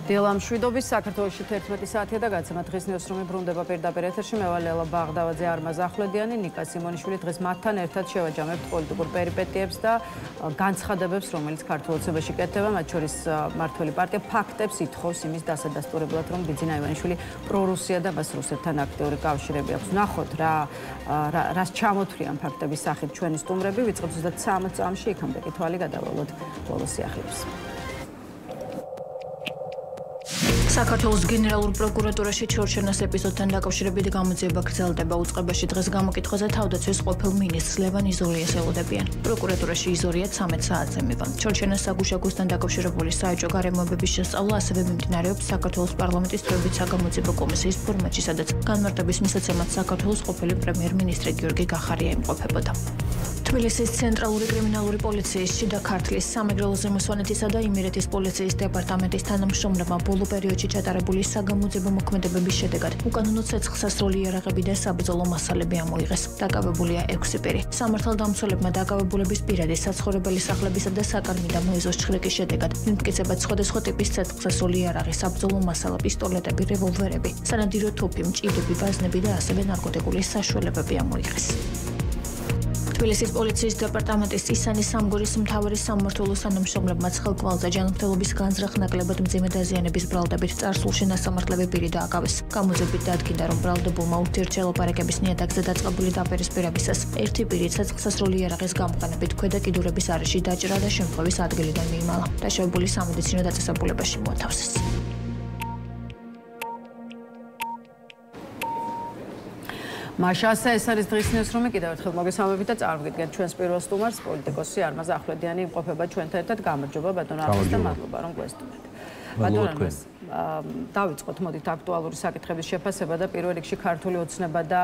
დილამშვიდობის საქართველოში 11 საათია და გაცემა დღის ნიუსრუმი ბრუნდება პირდაპირ ეთერში. მე ვარ ლელა ბაღდავაძე, არმაზ ახვლედიანი, ნიკა სიმონიშვილი. დღეს მათთან ერთად შევაჯამებთ პოლიტიკურ პერიპეტიებს და განცხადებებს, რომელიც ქართულ ოცნებაში კეთდება, მათ შორის მმართველი პარტია ფაქტებს ითხოვს იმის დასადასტურებლად, რომ ბიძინა ივანიშვილი პრორუსია და მას რუსეთთან აქტიური კავშირები აქვს. ნახოთ რას ჩამოთვლიან ფაქტების სახით ჩვენი სტუმრები. ვიწყებთ 30 წამში, იქამდე კი თვალი გადავალოთ ბოლოს სიახლეებს. საქართველოს გენერალურ პროკურატურაში ჩორჩენას ეპიზოდთან დაკავშირებით გამოძიება გრძელდება. უწყებაში დღეს გამოკითხვაზე თავდაცვის ყოფილ მინისტრს ლევან იზორიას ელოდებიან. პროკურატურაში იზორია 13 საათზე მივა. ჩორჩენას საგუშაგოსთან დაკავშირებული საეჭვო გარემოებების შესწავლა ასევე მიმდინარეობს საქართველოს პარლამენტის თვეებით საგამოძიებო კომისიის ფორმატში, სადაც განმარტების მისაცემად საქართველოს ყოფილი პრემიერ-მინისტრი გიორგი გახარია იმყოფებოდა. თბილისის ცენტრალური კრიმინალური პოლიციის შიდა ქართლის სამეგრელო ზემოსვანეთისა და იმერეთის პოლიციის დეპარტამენტის თანამშრომლებმა ბოლო პერიოდში ჩატარებული საგამოძიებო მოქმედებების შედეგად უკანონო ცეცხლსასროლი იარაღები და საბრძოლო მასალები ამოიღეს. დაკავებულია 6 პირი. სამართალდამცველებმა დაკავებულების პირადი საცხოვრებელი სახლებისა და საკარმიდამო მოეზოს ჩხრიკის შედეგად მიმტკიცებად სხვადასხვა ტიპის ცეცხლსასროლი იარაღი, საბრძოლო მასალა, პისტოლეტები, რევოლვერები, სანადირო თოფი, მჭიდები, ბაზნები და ასევე ნარკოტიკული საშუალებები ამოიღეს. თბილისის პოლიციის დეპარტამენტის ისანის სამგორის მთავარი სამმართველოს თანამშრომლებმა ცხელკვალზე ჯანმრთელობის განზრახ ნაკლებად მძიმე დაზიანების ბრალდებით წარსულში ნასამართლები პირი დააკავეს. გამოძიებით დადგინდა, რომ ბრალდებულმა ურთიერთჩელოპარაკების ნიადაგზე დაწყებული დაპირისპირებისას ერთი პირი ცეცხლსასროლი იარაღის გამოყენებით ქვედა კიდურების არეში დაჭრა და შემთხვევის ადგილიდან მიიმალა. დაშავებული სამედიცინო დაწესებულებაში მოათავსეს. მაშასა ეს არის დღის ნიუსრუმი. კიდევ ერთხელ მოგესალმებით და წარმოგიდგენთ ჩვენს პირველ სტუმარს, პოლიტიკოსი არმაზ ახვლედიანი იმყოფება ჩვენთან ერთად. გამარჯობა ბატონო არმაზ და მადლობა რომ გვესტუმრეთ. ბატონო არმაზ, დავიწყოთ მოდით აქტუალური საკითხების შეფასება და პირველ რიგში ქართული ოცნება და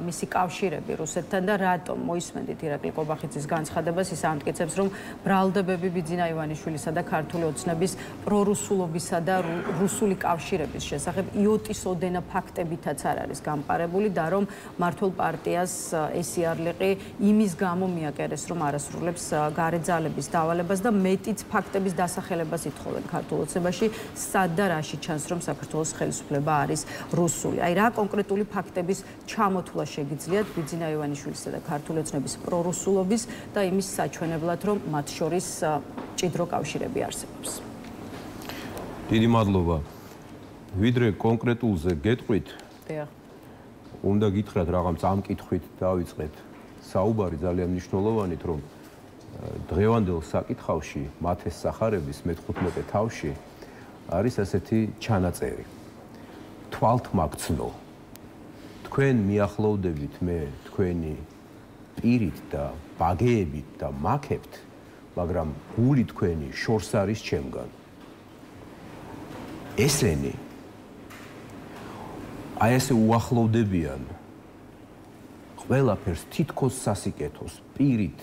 მისი კავშირები რუსეთთან და რატომ მოისმენდით ირაკლი ყობახიძის განცხადებას. ის ამტკიცებს, რომ ბრალდებები ბიძინა ივანიშვილისა და ქართული ოცნების პრორუსულობისა და რუსული კავშირების შესახებ იოტის ოდენა ფაქტებითაც არ არის გამყარებული და რომ მმართველ პარტიას ეს იარლიყი იმის გამო მიაკერეს, რომ არასრულებს გარეძალების დავალებას და მეტიც ფაქტების დასახელებას ითხოვენ ქართულ ოცნებაში. სად და რაში ჩანს, რომ საქართველოს ხელისუფლება არის რუსული. აი რა კონკრეტული ფაქტების ჩამოთვლა შეგიძლიათ ბიძინა ივანიშვილისა და ქართული ოცნების პრორუსულობის და იმის საჩვენებლად, რომ მათ შორის მჭიდრო კავშირები არსებობს. დიდი მადლობა. ვიდრე კონკრეტულზე გეტყვით, უნდა გითხრათ რაღაც ამ კითხვით დავიწყეთ საუბარი ძალიან მნიშვნელოვანით, რომ დღევანდელ საკითხავში მათეს სახარების მე-15 თავში არის ასეთი ჩანაწერი. თვალთმაგცნო. თქვენ მიახლოვდებით მე თქვენი პირით და ბაგეებით და მაქებთ, მაგრამ გული თქვენი შორს არის ჩემგან. ესენი აი ესე უახლოვდებიან ყველაფერს თითქოს სასიკეთოს პირით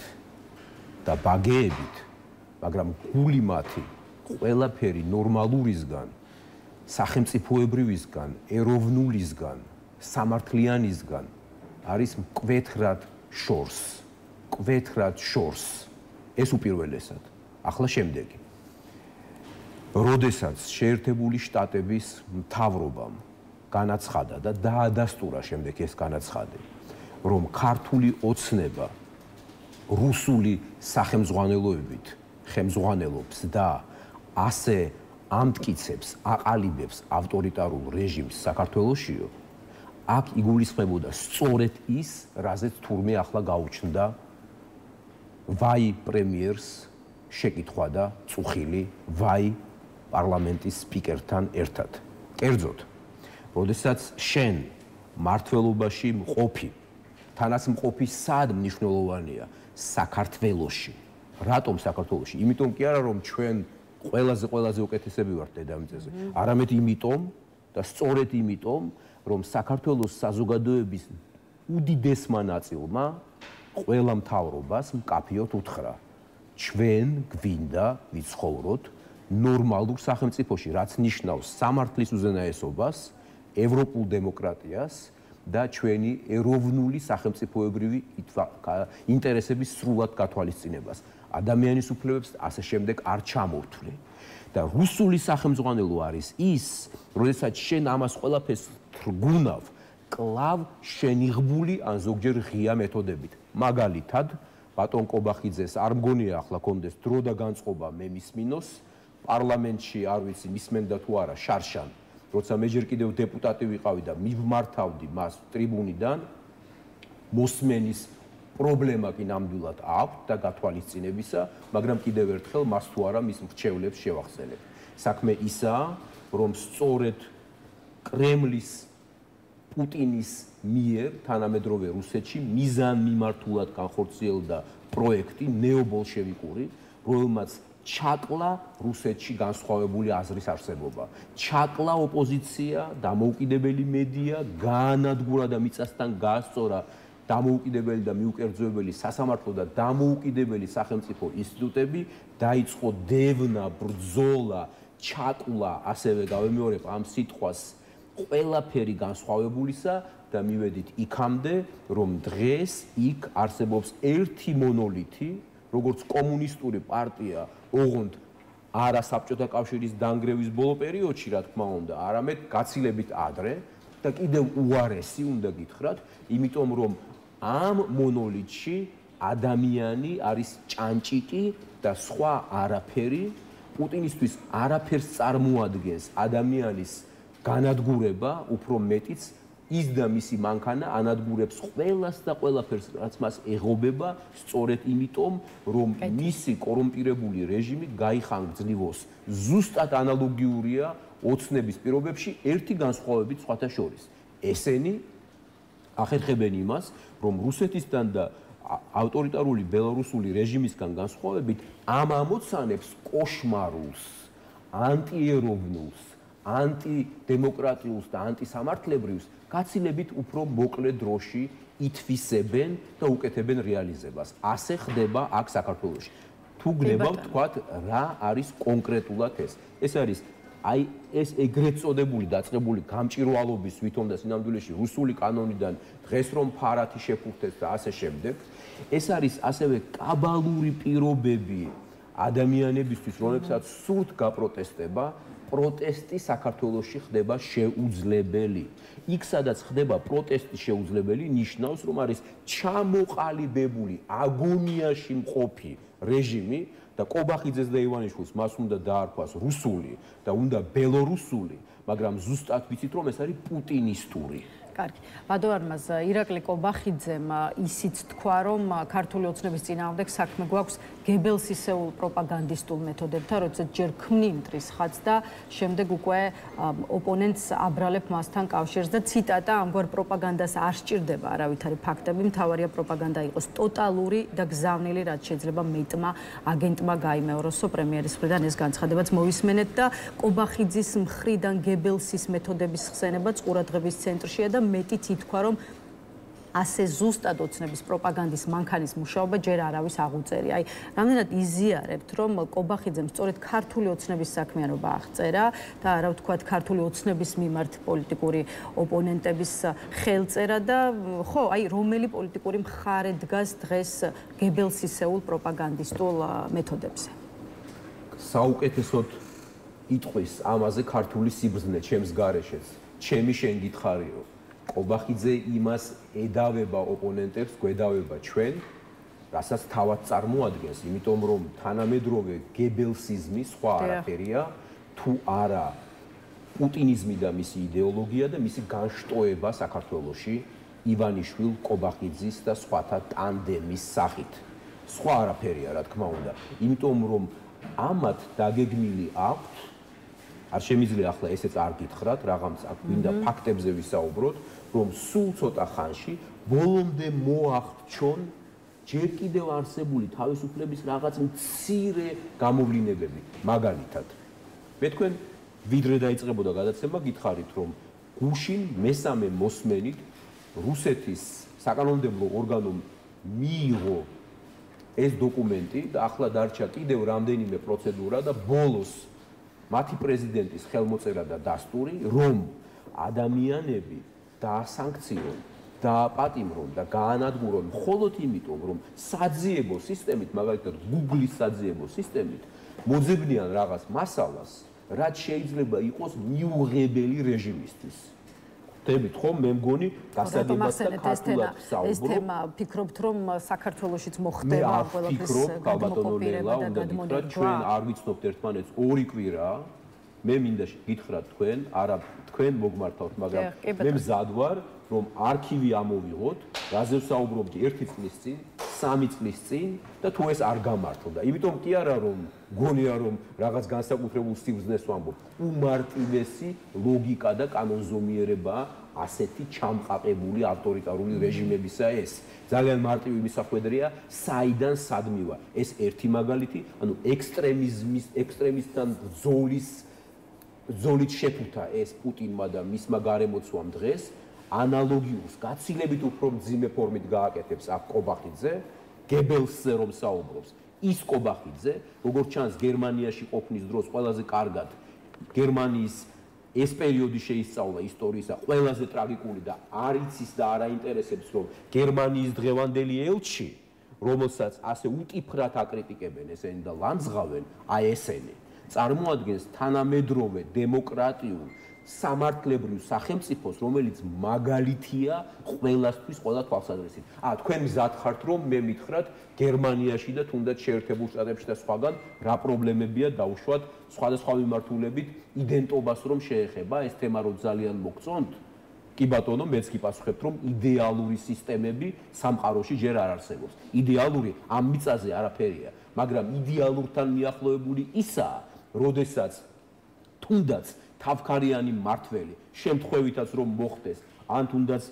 და ბაგეებით, მაგრამ გული მათი ყველაფერი ნორმალურისგან, სახელმწიფოებრივისგან, ეროვნულისგან, სამართლიანისგან არის მკვეთრად შორს. მკვეთრად შორს. ეს უპირველესად. ახლა შემდეგი. როდესაც შეერთებული შტატების მთავრობამ განაცხადა და დაადასტურა შემდეგ ეს განაცხადი, რომ ქართული ოცნება რუსული სახელმძღვანელოებით ხელმძღვანელობს და ასე ამტკიცებს, აყალიბებს ავტორიტარულ რეჟიმს საქართველოსშიო, აქ იგულისხმებოდა სწორედ ის, რაზეც თურმე ახლა გაუჩნდა ვაი პრემიერს შეკითხვა და წუხილი ვაი პარლამენტის სპიკერთან ერთად. კერძოდ, როდესაც შენ მმართველობაში მყოფი, თანაც მყოფი სად მნიშვნელოვანია საქართველოში. რატომ საქართველოში? იმიტომ კი არა, რომ ჩვენ ყველაზე უკეთესები ვართ დედამიწაზე. არამედ იმიტომ და სწორედ იმიტომ, რომ საქართველოს საზოგადოების უდიდესმა ნაწილმა ყველა მთავრობას მკაფიოდ უთხრა. ჩვენ გვინდა ვიცხოვროთ ნორმალურ სახელმწიფოში, რაც ნიშნავს სამართლის უზენაესობას, ევროპულ დემოკრატიას და ჩვენი ეროვნული სახელმწიფოებრივი ინტერესების სრულად გათვალისწინებას. ადამიანის უფლებებს ასე შემდეგ არ ჩამორთვლი. და რუსული სახელმძღვანელო არის ის, როდესაც შენ ამას ყველაფერს თრგუნავ, კლავ შენიღბული ან ზოგჯერ ღია მეთოდებით. მაგალითად, ბატონ კობახიძეს არ მგონია ახლა კონდეს დრო და განწყობა მე მისმინოს, პარლამენტში არ ვიცი მისმენდა თუ არა შარშან, როცა მე ჯერ კიდევ დეპუტატი ვიყავი და მიმართავდი მას ტრიბუნიდან, მოსმენის პრობლემა კი ნამდვილად აქვს და გათვალისწინებისა, მაგრამ კიდევ ერთხელ მას თუ არა მის მრჩევლებს შევახსენებ. საქმე ისაა, რომ სწორედ კრემლის პუტინის მიერ თანამედროვე რუსეთში მიზანმიმართულად განხორციელდა პროექტი ნეობოლშევიკური, რომელმაც ჩაკლა რუსეთში განსხვავებული აზრის არსებობა. ჩაკლა ოპოზიცია, დამოუკიდებელი მედია, გაანადგურა და მიწასთან გაასწორა დამოუკიდებელი და მიუკერძოებელი სასამართლო და დამოუკიდებელი სახელმწიფო ინსტიტუტები, დაიწყო დევნა, ბრძოლა, ჩაკლა, ასევე გავემეორებ ამ სიტყვას, ყველაფერი განსხვავებულისა და მივედით იქამდე, რომ დღეს იქ არსებობს ერთი მონოლითი, როგორც კომუნისტური პარტია, ოღონდ არა საბჭოთა კავშირის დანგრევის ბოლო პერიოდში, რა თქმა უნდა, არამედ გაცილებით ადრე და კიდევ უარესი უნდა გითხრათ, იმიტომ რომ ამ მონოლითში ადამიანი არის ჭანჭიტი და სხვა არაფერი, პუტინისთვის არაფერს წარმოადგენს ადამიანის განადგურება, უფრო მეტიც ის და მისი მანქანა ანადგურებს ყველას და ყველაფერს, რაც მას ეღობება, სწორედ იმიტომ, რომ მისი კორუმპირებული რეჟიმი გაიხანგძლივოს. ზუსტად ანალოგიურია ოცნების პირობებში ერთი განსხვავებით სხვათა შორის. ესენი ახერხებენ იმას, რომ რუსეთისგან და ავტორიტარული ბელორუსული რეჟიმისგან განსხვავებით ამ ამოცანებს კოშმარულს, ანტიეროვნულს, ანტიდემოკრატიულს და ანტისამართლებრივს გაცილებით უფრო მოკლე დროში ითვისებენ და უკეთებენ რეალიზებას. ასე ხდება აქ საქართველოში. თუ გნებავთ თქვათ რა არის კონკრეტულად ეს. ეს არის აი ეს ეგრეთ წოდებული დაწყებული გამჭირვალობის ვითომ და სინამდვილეში რუსული კანონიდან დღეს რომ ფარათი შეფურთეს და ასე შემდეგ. ეს არის ასევე კაბალური პირობები ადამიანებისთვის, რომლებსაც სურთ გაპროტესტება, პროტესტი საქართველოში ხდება შეუძლებელი. იქ სადაც ხდება პროტესტი შეუძლებელი, ნიშნავს, რომ არის ჩამოყალიბებული აგონიაში მყოფი რეჟიმი და კობახიძეს და ივანიშვილს მას უნდა დაარქვას რუსული და უნდა ბელორუსული, მაგრამ ზუსტად ვიცით, რომ ეს არის პუტინისტური. კარგი. ვადოვარმას ირაკლი კობახიძემ ისიც თქვა, რომ ქართული ოცნების წინააღმდეგ საქმე გვაქვს გებელსისეულ პროპაგანდისტულ მეთოდებთან, როდესაც ჯერ ქმნიმტრის ხაზს და შემდეგ უკვე ოპონენტს აბრალებ მასთან კავშირს და ციტატა ამგვარ პროპაგანდას არ სჭირდება არავითარი ფაქტები, მთავარია პროპაგანდა იყოს ტოტალური და გზავნილი, რაც შეიძლება მეტმა აგენტმა გაიმეოროსო პრემიერის მხრიდან ეს განცხადებაც მოვისმენეთ და კობახიძის მხრიდან გებელსის მეთოდების ხსენებაც ყურადღების ცენტრშია და მეტიც ითქვა, რომ ასე ზუსტად ოცნების პროპაგანდის მანქანის მუშაობა ჯერ არავის აღუწერია. აი, რამდენად იზიარებთ, რომ კობახიძემ სწორედ ქართული ოცნების საქმიანობა აღწერა და რა ვთქვათ, ქართული ოცნების მიმართ პოლიტიკური ოპონენტების ხელწერა და ხო, აი, რომელი პოლიტიკური მხარე დგას დღეს გებელსისეულ პროპაგანდისტულ მეთოდებზე? საუკეთესოდ იტყვის ამაზე ქართული სიბრძნე ჩემს გარეშეც. ჩემი შენ გითხარიო. კობახიძე იმას ედავება ოპონენტებს, გვედავება ჩვენ, რასაც თავად წარმოადგენს, იმიტომ რომ თანამედროვე გებელსიზმი სხვა არაფერია, თუ არა პუტინიზმი და მისი იდეოლოგია და მისი განშტოება საქართველოში ივანიშვილ, კობახიძის და სხვათა ტანდემის სახით. სხვა არაფერია, რა თქმა უნდა, იმიტომ რომ ამათ დაგეგმილი აქვთ არ შემიძლია ახლა ესეც არ გითხრათ, რაღაც აქ მინდა ფაქტებზე ვისაუბროთ, რომ სულ ცოტა ხანში ბოლომდე მოახრჩონ ჯერ კიდევ არსებული თავისუფლების რაღაც მცირე გამოვლინებები. მაგალითად, მე თქვენ ვიდრე დაიწყებოდა გადაცემა, გითხარით, რომ გუშინ მესამე მოსმენით რუსეთის საკანონმდებლო ორგანომ მიიღო ეს დოკუმენტი და ახლა დარჩა კიდევ რამდენიმე პროცედურა და ბოლოს მათი პრეზიდენტის ხელმოწერა და დასტური, რომ ადამიანები დაასანქციონ დააპატიმრონ და გაანადგურონ მხოლოდ იმიტომ, რომ საძიებო სისტემით, მაგალითად Google-ის საძიებო სისტემით მოძებნიან რაღაც მასალას, რაც შეიძლება იყოს მიუღებელი რეჟიმისთვის. ხდებით ხომ, მე მგონი გასაგებად და ქართულად ვსაუბრობ. ეს თემა ფიქრობთ, რომ საქართველოშიც მოხდება ყველაფრის გადმოყოფილება და გადმოდგება. ჩვენ არ ვიცნობთ ერთმანეთს 2 კვირა. მე მინდა გითხრათ თქვენ, არა თქვენ მოგმართავთ, მაგრამ მე მზად ვარ, რომ არქივი ამოვიღოთ, რაზე ვსაუბრობდი 1 წლის წინ, 3 წლის წინ და თუ ეს არ გამართლდა. იმიტომ კი არა რომ გონია რომ რაღაც განსაკუთრებულ სიბრძნეს ვამბობ. უმარტივესი ლოგიკა და კანონზომიერება ასეთი ჩამყაყებული ავტორიტარული რეჟიმებისა ეს. ძალიან მარტივი მისახვედრია, საიდან სად მივა. ეს ერთი მაგალითი, ანუ ექსტრემისტთან ზოლით შეფუთა ეს პუტინმა და მისმა გარემოცვამ დღეს. ანალოგიურს გაცილებით უფრო მძიმე ფორმით გააკეთებს აქ კობახიძე, გებელსზე რომ საუბრობს. ის კობახიძე, როგორც ჩანს, გერმანიაში ყოფნის დროს ყველაზე კარგად გერმანიის ეს პერიოდი შეისწავლა ისტორიისა, ყველაზე ტრაგიკული და არ იცის და არ აინტერესებს, რომ გერმანიის დღევანდელი ელჩი, რომელსაც ასე უტიფრად აკრიტიკებენ ესენი და ლანძღავენ, აი ესენი, წარმოადგენს თანამედროვე დემოკრატიულ სამართლებრივ სახელმწიფოს, რომელიც მაგალითია ყველასთვის, ყველა თვალსაზრისით. თქვენ მზად ხართ, რომ მე მითხრათ გერმანიაში და თუნდაც შეერთებულ შტატებში და სხვაგან რა პრობლემებია დაუშვათ სხვადასხვა მიმართულებით იდენტობას რომ შეეხება ეს თემა რო ძალიან მოგწონთ. კი ბატონო, მეც კი პასუხებთ, რომ იდეალური სისტემები სამყაროში ჯერ არ არსებობს. იდეალური ამ მიწაზე არაფერია, მაგრამ იდეალურთან მიახლოებული ისაა, როდესაც თუნდაც თავქარიანი მართველი შემთხვევითაც რომ მოხდეს ან თუნდაც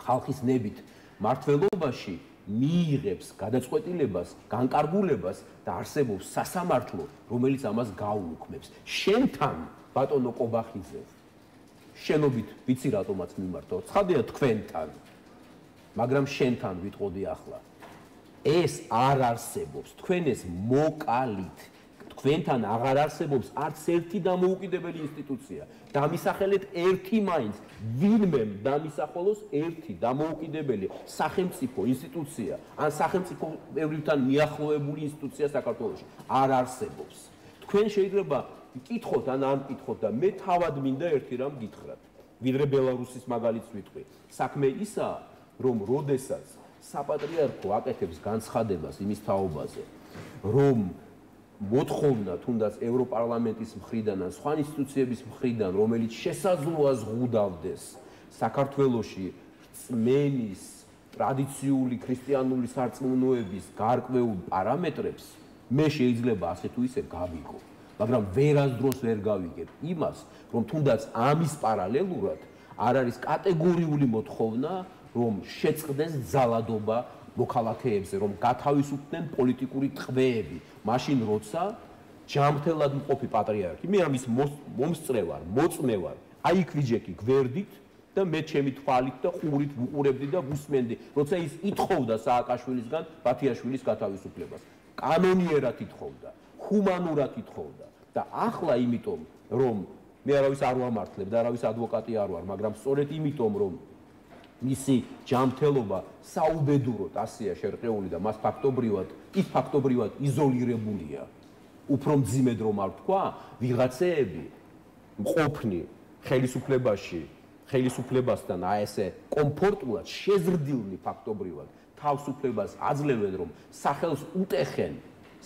ხალხის ნებით მართველობაში მიიღებს გადაწყვეტილებას, განკარგულებას და არსებობს სასამართლო, რომელიც ამას გაუუქმებს. შენთან, ბატონო კობახიძე, შენობით ვიცი რატომაც მიმართავ, ცხადია თქვენთან, მაგრამ შენთან ვიტყოდი ახლა. ეს არ არსებობს, თქვენ ეს მოკალით. თქვენთან აღარ არსებობს არც ერთი დამოუკიდებელი ინსტიტუცია. დამისახელეთ ერთი მაინც, ვინმე დამისახელოს ერთი დამოუკიდებელი სახელმწიფო ინსტიტუცია, ან სახელმწიფოებრივთან მიახლოებული ინსტიტუცია საქართველოში. არ არსებობს. თქვენ შეიძლება გკითხოთ ან არ მკითხოთ და მე თავად მინდა ერთი რამ გითხრათ. ვიდრე ბელარუსის მაგალითს ვიტყვი. საქმე ისაა, რომ როდესაც საპატრიარქო აკეთებს განცხადებას იმის თაობაზე, რომ მოთხოვნა თუნდაც ევროპარლამენტის მხრიდან ან სხვა ინსტიტუციების მხრიდან, რომელიც შესაძლოა ზღუდავდეს საქართველოში რწმენის ტრადიციული ქრისტიანული სარწმუნოების გარკვეულ პარამეტრებს, მე შეიძლება ასე თუ ისე გავიგო, მაგრამ ვერასდროს ვერ გავიგებ იმას, რომ თუნდაც ამის პარალელურად არ არის კატეგორიული მოთხოვნა, რომ შეწყდეს ძალადობა მოქალაქეებზე, რომ გათავისუფლდნენ პოლიტიკური ტყვეები, მაშინ როცა ჯანმრთელად მყოფი პატრიარქი, მე ამის მომსწრე ვარ, მოწმე ვარ, აი იქ ვიჯექი გვერდით და მე ჩემი თვალით და ყურით ვუყურებდი და ვუსმენდი, როცა ის ითხოვდა სააკაშვილისგან ბათიაშვილის გათავისუფლებას. კანონიერად ითხოვდა, ჰუმანურად ითხოვდა და ახლა იმიტომ, რომ მე არავის არ ვამართლებ და არავის ადვოკატი არ ვარ, მაგრამ სწორედ იმიტომ, რომ მისი ჯანმრთელობა საუბედუროდ ასეა შერყეული და მას ფაქტობრივად იზოლირებულია. უფრო მძიმედ რომ არ ვთქვა, ვიღაცეები მყოფნი ხელისუფლებასთან აი ესე კომფორტულად შეზრდილნი ფაქტობრივად თავისუფლებას აძლევენ, რომ სახელს უტეხენ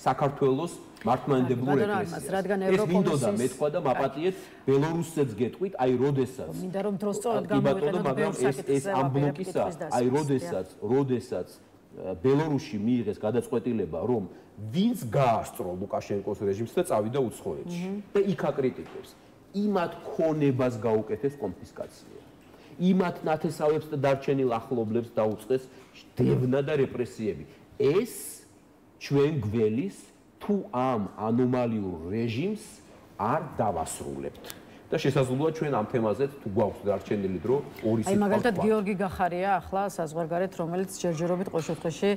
საქართველოს მართლმადიდებლურ ეკლესიას. ეს მინდოდა მეთქვა და მაპატიეთ ბელორუსსაც გეტყვით, აი როდესაც მინდა რომ დროს სწორად გამოვიყენოთ, მაგრამ ეს ამ ბლოკისა, აი როდესაც ბელორუსში მიიღეს გადაწყვეტილება, რომ ვინც გაასწრო ლუკაშენკოს რეჟიმს და წავიდა უცხოეთში და იქ აკრიტიკებს, იმათ ქონებას გაუკეთეს კონფისკაცია. იმათ ნათესავებს და დარჩენილ ახლობლებს დაუწყეს დევნა და რეპრესიები. ეს ჩვენ გველის თუ ამ ანომალიურ რეჟიმს არ დავასრულებთ. და შესაძლოა ჩვენ ამ თემაზეც თუ გვაქვს დარჩენილი დრო ორი სიტყვა. აი მაგალითად გიორგი გახარია ახლა საზღვარგარეთ, რომელიც ჯერჯერობით ყოველ შემთხვევაში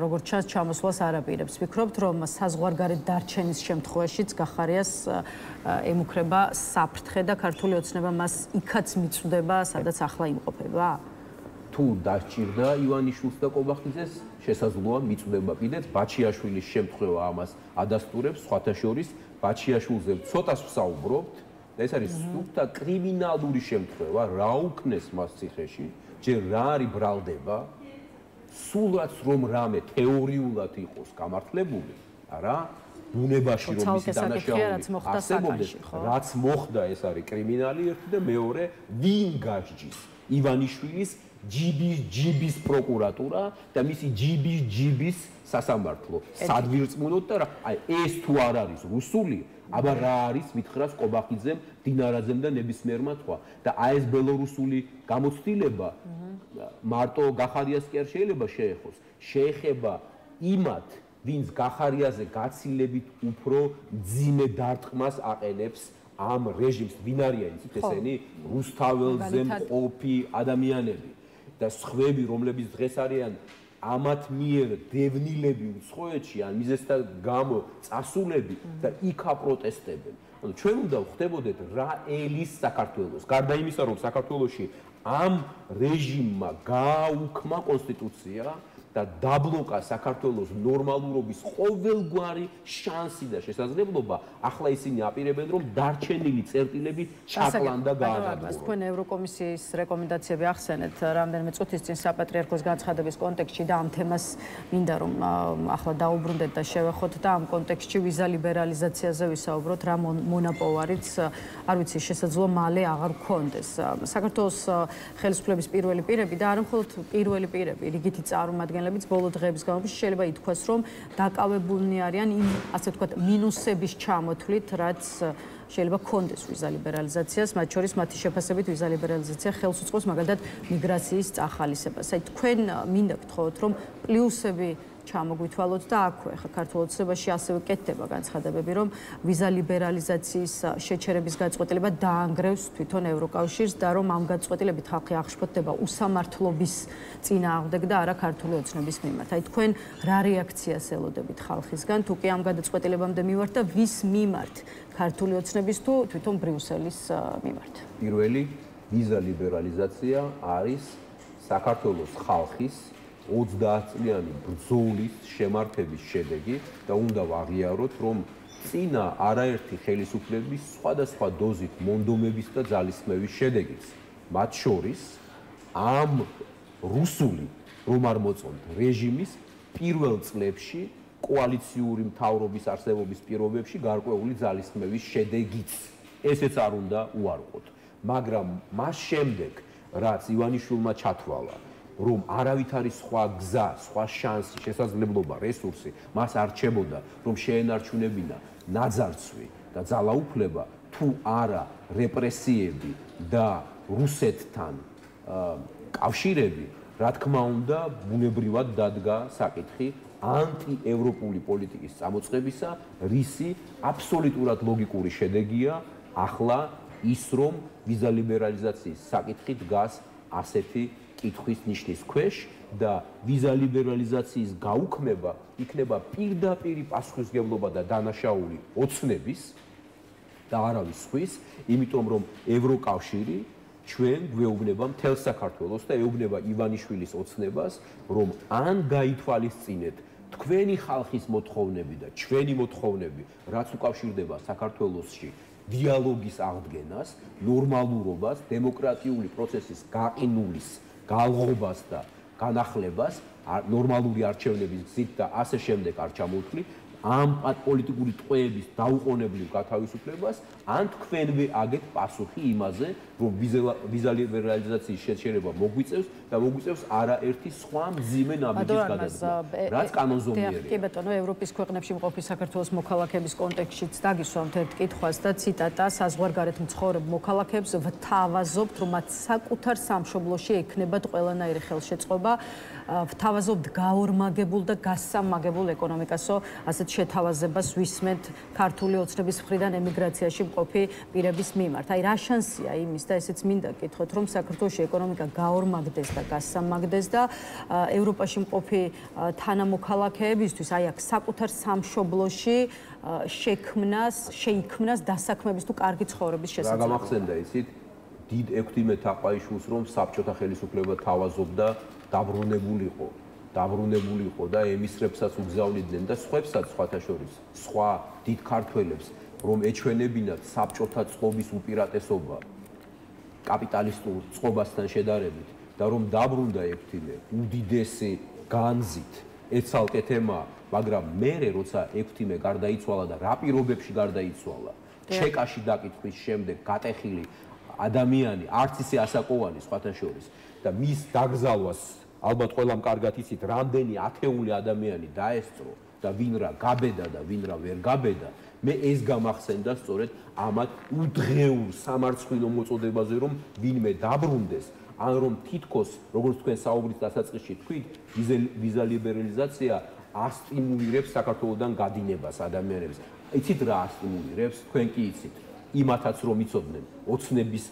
როგორც ჩანს ჩამოსვლას არ აპირებს. ვფიქრობთ, რომ საზღვარგარეთ დარჩენის შემთხვევაშიც გახარიას ემუქრება საფრთხე და ქართული ოცნება მას იქაც მიწვდება, სადაც ახლა იმყოფება? თუ თუ დასჭირდა ივანიშვილს და კობახიძეს, შესაძლოა მიწვდება კიდეც ბაჩიაშვილის შემთხვევა ამას ადასტურებს, სხვათა შორის ბაჩიაშვილზე ცოტას ვსაუბრობთ და ეს არის სულთა კრიმინალური შემთხვევა, რა უქნეს მას ციხეში, ჯერ რა არის ბრალდება, სულაც რომ რამე თეორიულად იყოს გამართლებული, არა ბუნებაში რომ ის დანაშაული არსებობდეს, რაც მოხდა ეს არის კრიმინალი ერთი და მეორე ვინ გაჯჯის ივანიშვილის ჯიბის პროკურატურა და მისი ჯიბის სასამართლო სადვირწმუნოდ და აი ეს თუ არ არის რუსული აბა რა არის მითხრას კობახიძემ დინარაძემ და ნებისმიერმა თქვა და აი ეს ბელორუსული გამოცდილება მარტო გახარიას კი არ შეიძლება შეეხოს შეეხება იმათ ვინც გახარიაზე გაცილებით უფრო ძიმე დარტყმას აყენებს ამ რეჟიმს ვინ არიან იცით ესენი რუსთაველზე მყოფი ადამიანები და სხვები რომლებიც დღეს არიან ამათ მიერ დევნილები უცხოეთში ან მიზესთან გამო წასულები და იქ აპროტესტებენ. ანუ ჩვენ უნდა ვხვდებოდეთ რა ელის საქართველოს. გარდა იმისა რომ საქართველოში ამ რეჟიმმა გააუქმა კონსტიტუცია და დაბლოკა საქართველოს ნორმალურობის ყოველგვარი შანსი და შესაძლებლობა, ახლა ისინი აპირებენ რომ დარჩენილი წერტილები ჩაკლან და გააღებულონ. თქვენ ევროკომისიის რეკომენდაციები ახსენეთ რამდენიმე წუთის წინ საპატრიარქოს განცხადების კონტექსტში და ამ თემას მინდა რომ ახლა დაუბრუნდეთ და შევეხოთ და ამ კონტექსტში ვიზა ლიბერალიზაციაზე ვისაუბროთ, რა მონაპოვარიც არ ვიცი შესაძლოა მალე აღარ გქონდეს. საქართველოს ხელისუფლების პირველი პირები და არა მხოლოდ პირველი პირები, რიგითი წარმომადგენლები ბოლო დღეების განმავლობაში შეიძლება ითქვას, რომ დაკავებულნი არიან იმ, ასე ვთქვათ, მინუსების ჩამოთვლით, რაც შეიძლება გქონდეს ვიზა ლიბერალიზაციას, მათ შორის მათი შეფასებით ვიზა ლიბერალიზაცია ხელს უწყობს მაგალითად მიგრაციის წახალისებას. აი თქვენ მინდა გთხოვოთ, რომ პლუსები ჩამოგვითვალოთ და აქვე ხა ქართულ ოცნებაში ასევე კეთდება განცხადებები, რომ ვიზა ლიბერალიზაციის შეჩერების გაწყვეტილება დაანგრევს თვითონ ევროკავშირს და რომ ამ გაწყვეტილებით ხალხი აღშფოთდება უსამართლობის წინააღმდეგ და არა ქართული ოცნების მიმართ. აი თქვენ რა რეაქციას ელოდებით ხალხისგან, თუ კი ამ გადაწყვეტილებამდე მივართ და ვის მიმართ? ქართული ოცნების თუ თვითონ ბრიუსელის მიმართ? პირველი ვიზა ლიბერალიზაცია არის საქართველოს ხალხის 30 წლიანი ბრძოლის შემართების შედეგი და უნდა ვაღიაროთ, რომ წინა არაერთი ხელისუფლების სხვადასხვა დოზით მონდომების და ძალისხმევის შედეგიც. მათ შორის ამ რუსული რომ არ მოწონთ რეჟიმის პირველ წლებში კოალიციური მთავრობის არსებობის პირობებში გარკვეული ძალისხმევის შედეგიც. ესეც არ უნდა უარყოთ. მაგრამ მას შემდეგ, რაც ივანიშვილმა ჩათვალა, რომ არავით არის სხვა გზა, სხვა შანსი, შესაძლებლობა, რესურსი, მას არჩებოდა, რომ შეენარჩუნებინა ნაძარცვი და ძალაუფლება, თუ არა რეპრესიები და რუსეთთან კავშირები, რა თქმა უნდა, ბუნებრივად დადგა საკითხი ანტიევროპული პოლიტიკის წამოწყებისა, რისი აბსოლუტურად ლოგიკური შედეგია ახლა ის, რომ ვიზა ლიბერალიზაციის საკითხი დგას ასეთი კითხვის ნიშნის ქვეშ და ვიზა ლიბერალიზაციის გაუქმება იქნება პირდაპირი პასუხისმგებლობა და დანაშაული ოცნების და არავის სხვის, იმიტომ რომ ევროკავშირი ჩვენ გვეუბნება მთელ საქართველოს და ეუბნება ივანიშვილის ოცნებას, რომ ან გაითვალისწინეთ თქვენი ხალხის მოთხოვნები და ჩვენი მოთხოვნები, რაც უკავშირდება საქართველოსში დიალოგის აღდგენას, ნორმალურობას, დემოკრატიული პროცესის გაყინულის გალღობას და განახლებას, ნორმალური არჩევნების გზით და ასე შემდეგ არ ჩამოვთვლით ამ პოლიტიკური ტყვეების დაუყოვნებლივ გათავისუფლებას, ან თქვენვე აგეთ პასუხი იმაზე, რომ ვიზა ლიბერალიზაციის შეჩერება მოგვიწევს და მოგვიწევს არაერთი სხვა მძიმე ნაბიჯის გადადგმა, რაც კანონზომიერია. კი ბატონო, ევროპის ქვეყნებში მყოფი საქართველოს მოქალაქეების კონტექსტშიც დაგისვამთ ერთ კითხვას და ციტატა: საზღვარგარეთ მცხოვრებ მოქალაქეებს ვთავაზობთ, რომ მათ საკუთარ სამშობლოში ექნებათ ყველანაირი ხელშეწყობა, ვთავაზობთ გაორმაგებულ და გასამაგებულ ეკონომიკასო, ასეთ შეთავაზებას ვისმენთ ქართული ოცნების მხრიდან ემიგრაციაში მყოფი პირების მიმართ. აი რა შანსია იმის და ესეც მინდა გითხოთ, რომ საქართველოში ეკონომიკა გაორმაგდეს და გასამაგდეს და ევროპაში მყოფი თანამოქალაქეებისთვის აი აქ საკუთარ სამშობლოში შეიქმნას დასაქმების თუ კარგი ცხოვრების შესაძლებლობა. რა გამახსენდა ისიც დიდ ექვთიმე თაყაიშვილს რომ საბჭოთა ხელისუფლება თავაზობდა დაბრუნებულიყო და ემისრებსაც უგზავნიდნენ და სხვებსაც სხვათა შორის სხვა დიდ ქართველებს რომ ეჩვენებინათ საბჭოთა წყობის უპირატესობა კაპიტალისტურ წყობასთან შედარებით და რომ დაბრუნდა ექვთიმე უდიდესი განზით ეცალკე თემა მაგრამ მერე როცა ექვთიმე გარდაიცვალა და რა პირობებში გარდაიცვალა ჩეკაში დაკითხვის შემდეგ გატეხილი ადამიანი არც ისე ასაკოვანი სხვათა შორის და მის დაგზალვას ალბათ ყველამ კარგად იცით რამდენი ათეული ადამიანი დაესწრო და ვინ რა გაბედა და ვინ რა ვერ გაბედა მე ეს გამახსენდა სწორედ ამათ უდღეულ სამარცხვინო მოწოდებაზე რომ ვინმე დაბრუნდეს ან რომ თითქოს როგორც თქვენ საუბრის დასაწყისში თქვით ვიზა ლიბერალიზაცია ასტიმულირებს საქართველოსთან გადინებას ადამიანებს იცით რა ასტიმულირებს თქვენ კი იცით იმათაც რომ იცოდნენ ოცნების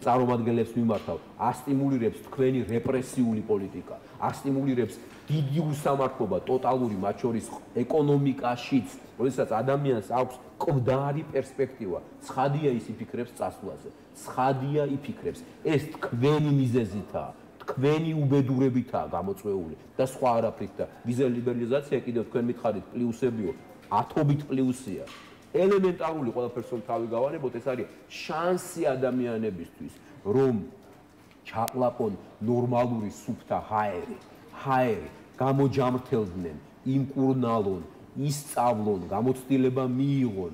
წარმომადგენლებს მიმართავ ასტიმულირებს თქვენი რეპრესიული პოლიტიკა ასტიმულირებს დიდი უსამართლობა ტოტალური მათ შორის ეკონომიკაშიც როდესაც ადამიანს აქვს კვდარი პერსპექტივა ცხადია ის იფიქრებს წასვლაზე ცხადია იფიქრებს ეს თქვენი მიზეზითაა თქვენი უბედურებითაა გამოწვეული და სხვა არაფრით და ვიზა ლიბერალიზაცია კიდევ თქვენ მითხარით პლუსებიო ათობით პლუსია ელემენტარული ყველაფერს რომ თავი გავარებოთ ეს არის შანსი ადამიანებისთვის რომ ჩაყლაპონ ნორმალური სუფთა ჰაერი გამოჯამრთელდნენ იმკურნალონ ისწავლონ გამოცდილება მიიღონ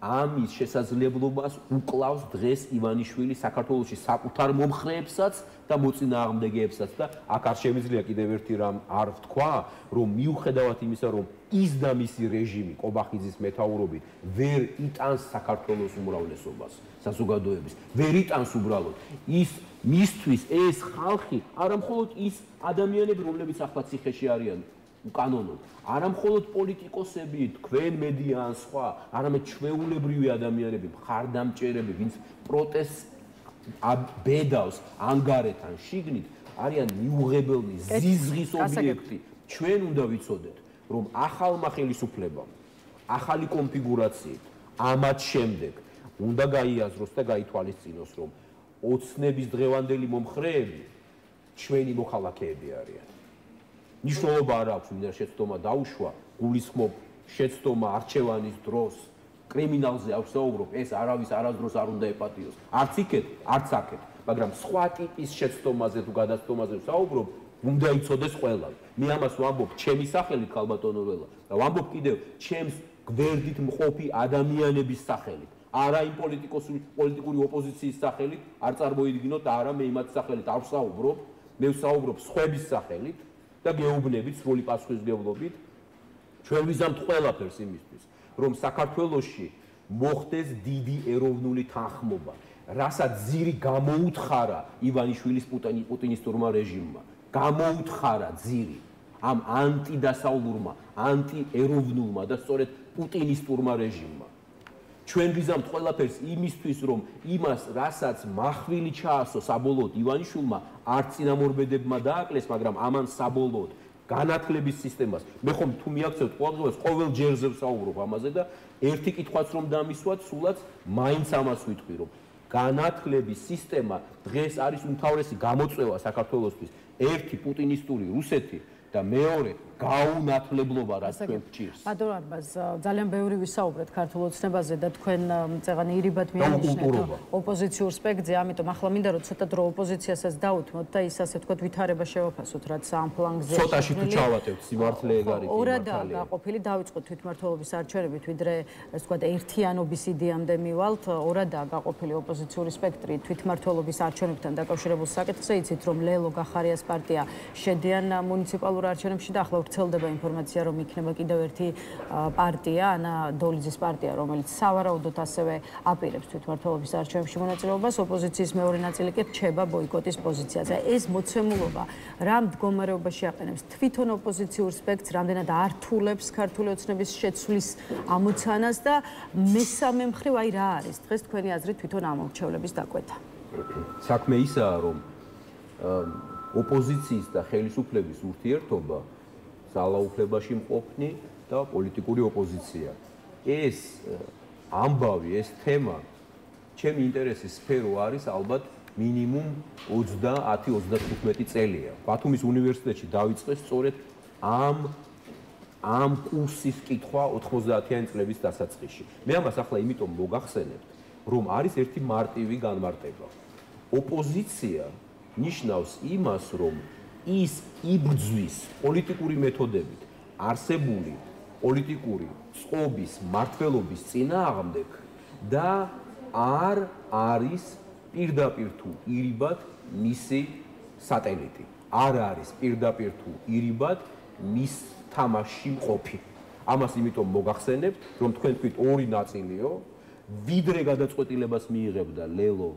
ამის შესაძლებლობას უკლავს დღეს ივანიშვილი საქართველოში საკუთარ მომხრეებსაც და მოწინააღმდეგეებსაც და აქ არ შემიძლია კიდევ ერთი რამ არ ვთქვა რომ მიუხედავად იმისა რომ ის და მისი რეჟიმი ყობახიძის მეთაურობით ვერ იტანს საქართველოს უმრავლესობას საზოგადოების ვერ იტანს უბრალოდ ის მისთვის ეს ხალხი არამხოლოდ ის ადამიანები რომლებიც ახლა ციხეში არიან უკანონოდ არამხოლოდ პოლიტიკოსები თქვენ მედია ან სხვა არამედ ჩვეულებრივი ადამიანები მხარდამჭერები ვინც პროტესტს ბედავს ანგარეთ ან შიგნით არიან მიუღებელნი ზიზღის ობიექტი ჩვენ უნდა ვიცოდეთ რომ ახალმა ხელისუფლებამ ახალი კონფიგურაციით ამათ შემდეგ უნდა გაიაზროს და გაითვალისწინოს რომ ოცნების დღევანდელი მომხრეები ჩვენი მოქალაქეები არიან ნიშნულობა არ აქვს ვინმე შეცდომა დაუშვა გულისხმობ შეცდომა არჩევანის დროს კრიმინალზე ავსაუბრობ ეს არავის არასდროს არ უნდა ეპატიოს არც იქეთ არც აქეთ მაგრამ სხვა ტიპის შეცდომაზე თუ გადაცდომაზე ვსაუბრობ უნდა იცოდეს ყველა მე ამას ვამბობ ჩემი სახელით ქალბატონო ველა და ვამბობ კიდევ ჩემს გვერდით მყოფი ადამიანების სახელით არა იმ პოლიტიკური ოპოზიციის სახელით არ წარმოიდგინოთ და არა მე იმათ სახელით არ ვსაუბრობ მე ვსაუბრობ სხვების სახელით და გეუბნებით სრული პასუხისმგებლობით ჩვენ ვიზამთ ყველაფერს იმისთვის რომ საქართველოში მოხდეს დიდი ეროვნული თანხმობა რასაც ძირი გამოუთხარა ივანიშვილის პუტინისტურმა რეჟიმმა გამოუთხარა ძირი ამ ანტიდასავლურმა ანტიეროვნულმა და სწორედ პუტინისტურმა რეჟიმმა ჩვენ ვიზამთ ყველაფერს იმისთვის რომ იმას რასაც מחვილი ჩაასო საბოლოოდ ივანიშვილმა არ წინამორბედებმა დააკლეს მაგრამ ამან საბოლოოდ განათლების სისტემას მე ხომ თუ მიაქცევთ ყოველდღიურად ყოველ ჯერზე ვსაუბრობ ამაზე და ერთი კითხვაც რომ დამისვათ სულაც მაინც ამას ვიტყვი რომ განათლების სისტემა დღეს არის უმთავრესი გამოწვევა საქართველოსთვის ერთი პუტინისტური რუსეთი და მეორე გაუნათლებლობა რაც თქვენ გჭირს. ბატონ არბაზ ძალიან ბევრი ვისაუბრეთ ქართულ ოცნებაზე და თქვენ წეგანი ირიბად მიანიშნეთ ოპოზიციურ სპექტრზე, ამიტომ ახლა მინდა რომ ცოტა დრო ოპოზიციასაც დაუთმოთ და ის ასე თქვა ვითარება შევაფასოთ, რაც ამ ფლანგზე ცოტაში თუ ჩავატევთ სიმართლე ეგ არის. ორადაა გაყოფილი, დავიწყოთ თვითმმართველობის არჩევნებით, ვიდრე ასე თქვა ერთიანობის იდეამდე მივალთ, ორადაა გაყოფილი ოპოზიციური სპექტრი თვითმმართველობის არჩევნებთან დაკავშირებულ საკითხზე, იცით რომ ლელო გახარიას პარტია შედიან მუნიციპალურ არჩევნებში და ახლა ვრცელდება ინფორმაცია რომ იქნება კიდევ ერთი პარტია ანა დოლიძის პარტია რომელიც სავარაუდოდ ასევე აპირებს თვითმმართველობის არჩევნებში მონაწილეობას ოპოზიციის მეორე ნაწილი კი რჩება ბოიკოტის პოზიციაზე ეს მოცემულობა რა მდგომარეობაში აყენებს თვითონ ოპოზიციურ სპექტრს რამდენად ართულებს ქართული ოცნების შეცვლის ამოცანას და მესამე მხრივ აი რა არის დღეს თქვენი აზრით თვითონ ამორჩევლების დაკვეთა საქმე ისაა რომ ოპოზიციის და ხელისუფლების ურთიერთობა ძალაუფლებაში მყოფნი და პოლიტიკური ოპოზიცია. ეს ამბავი, ეს თემა ჩემი ინტერესის სფერო არის ალბათ მინიმუმ 30-35 წელია. ბათუმის უნივერსიტეტში დაიწყეს სწორედ ამ კურსის კითხვა 90-იანი წლების დასაწყისში. მე ამას ახლა იმიტომ მოგახსენებთ, რომ არის ერთი მარტივი განმარტება. ოპოზიცია ნიშნავს იმას, რომ ის იბრძვის პოლიტიკური მეთოდებით არსებული პოლიტიკური წყობის მართლობის წინააღმდეგ და არ არის პირდაპირ თუ ირიბად მისი სატელიტი. არ არის პირდაპირ თუ ირიბად მის თამაში მყოფი. ამას იმიტომ მოგახსენებთ, რომ თქვენ თქვით ორი ნაწილიო, ვიდრე გადაწყვეტილებას მიიღებდა ლელო,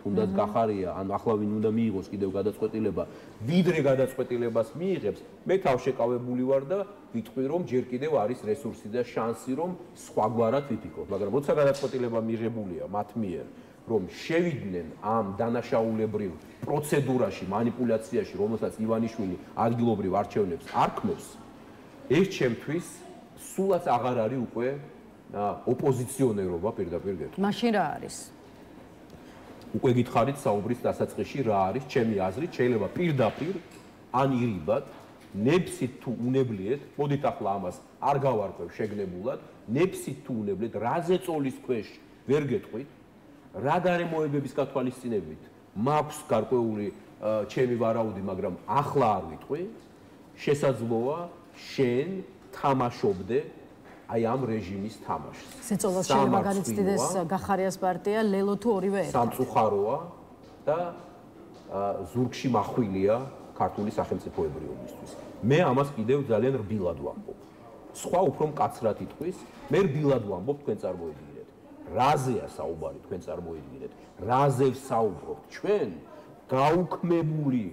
თუნდაც გახარია, ან ახლა ვინ უნდა მიიღოს კიდევ გადაწყვეტილება, ვიდრე გადაწყვეტილებას მიიღებს, მე თავშეკავებული ვარ და ვიტყვი, რომ ჯერ კიდევ არის რესურსი და შანსი, რომ სხვაგვარად ვიფიქროთ, მაგრამ როცა გადაწყვეტილება მიიღებულია მათ მიერ, რომ შევიდნენ ამ დანაშაულებრივ პროცედურაში, манипуляციაში, რომელსაც ივანიშვილი ადგილობრივ არჩევნებს არქმევს, ეს ჩემთვის სულაც აღარ არის უკვე ოპოზიციონერობა პირდაპირ გეტყვი. მაშინ რა არის? უკვე გითხარით საუბრის დასაწყისში რა არის, ჩემი აზრით, შეიძლება პირდაპირ ან ირიბად, ნებსით თუ უნებლიეთ, მოდით ახლა ამას არ გავარკვევ შეგნებულად, ნებსით თუ უნებლიეთ, რაზე წოლის ქვეშ ვერ გეტყვით, რა გარემოებების გათვალისწინებით მაქვს გარკვეული ჩემი ვარაუდი, მაგრამ ახლა არ ვიტყვი, შესაძლოა შენ თამაშობდე აი ამ რეჟიმის თამაშს. სიწოლას შეიძლება განიცდიდეს გახარიას პარტია, ლელო თუ ორივე ერთად. სამწუხაროა და ზურგში მახვილია ქართული სახელმწიფოებრიობისთვის. მე ამას კიდევ ძალიან რბილად ვამბობ. სხვა უფრო მკაცრად იტყვის, მე რბილად ვამბობ, თქვენ წარმოიდგინეთ. რაზეა საუბარი, თქვენ წარმოიდგინეთ. რაზე ვსაუბრობთ ჩვენ? გაუქმებული,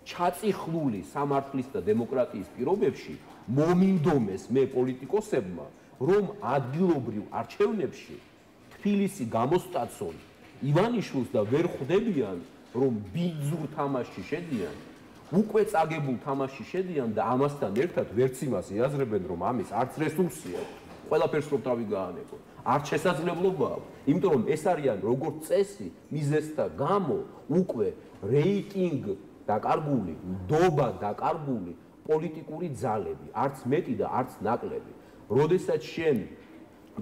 ჩაწიხლული სამართლის და დემოკრატიის პირობებში მომინდომეს მე პოლიტიკოსებმა, რომ ადგილობრივ არჩევნებში თბილისი გამოსტაცონ ივანიშვილს და ვერ ხვდებიან, რომ ბიძურ თამაშში შედიან, უკვე წაგებულ თამაშში შედიან და ამასთან ერთად ვერც იმას იაზრებენ, რომ ამის არც რესურსი აქვს, ყველაფერს რომ თავი გაანებონ. არც შესაძლებლობა აქვს, იმიტომ რომ ეს არიან როგორც წესი, მიზეზთა გამო უკვე რეიტინგ დაკარგული, ნდობა დაკარგული პოლიტიკური ძალები, არც მეტი და არც ნაკლები. როდესაც შენ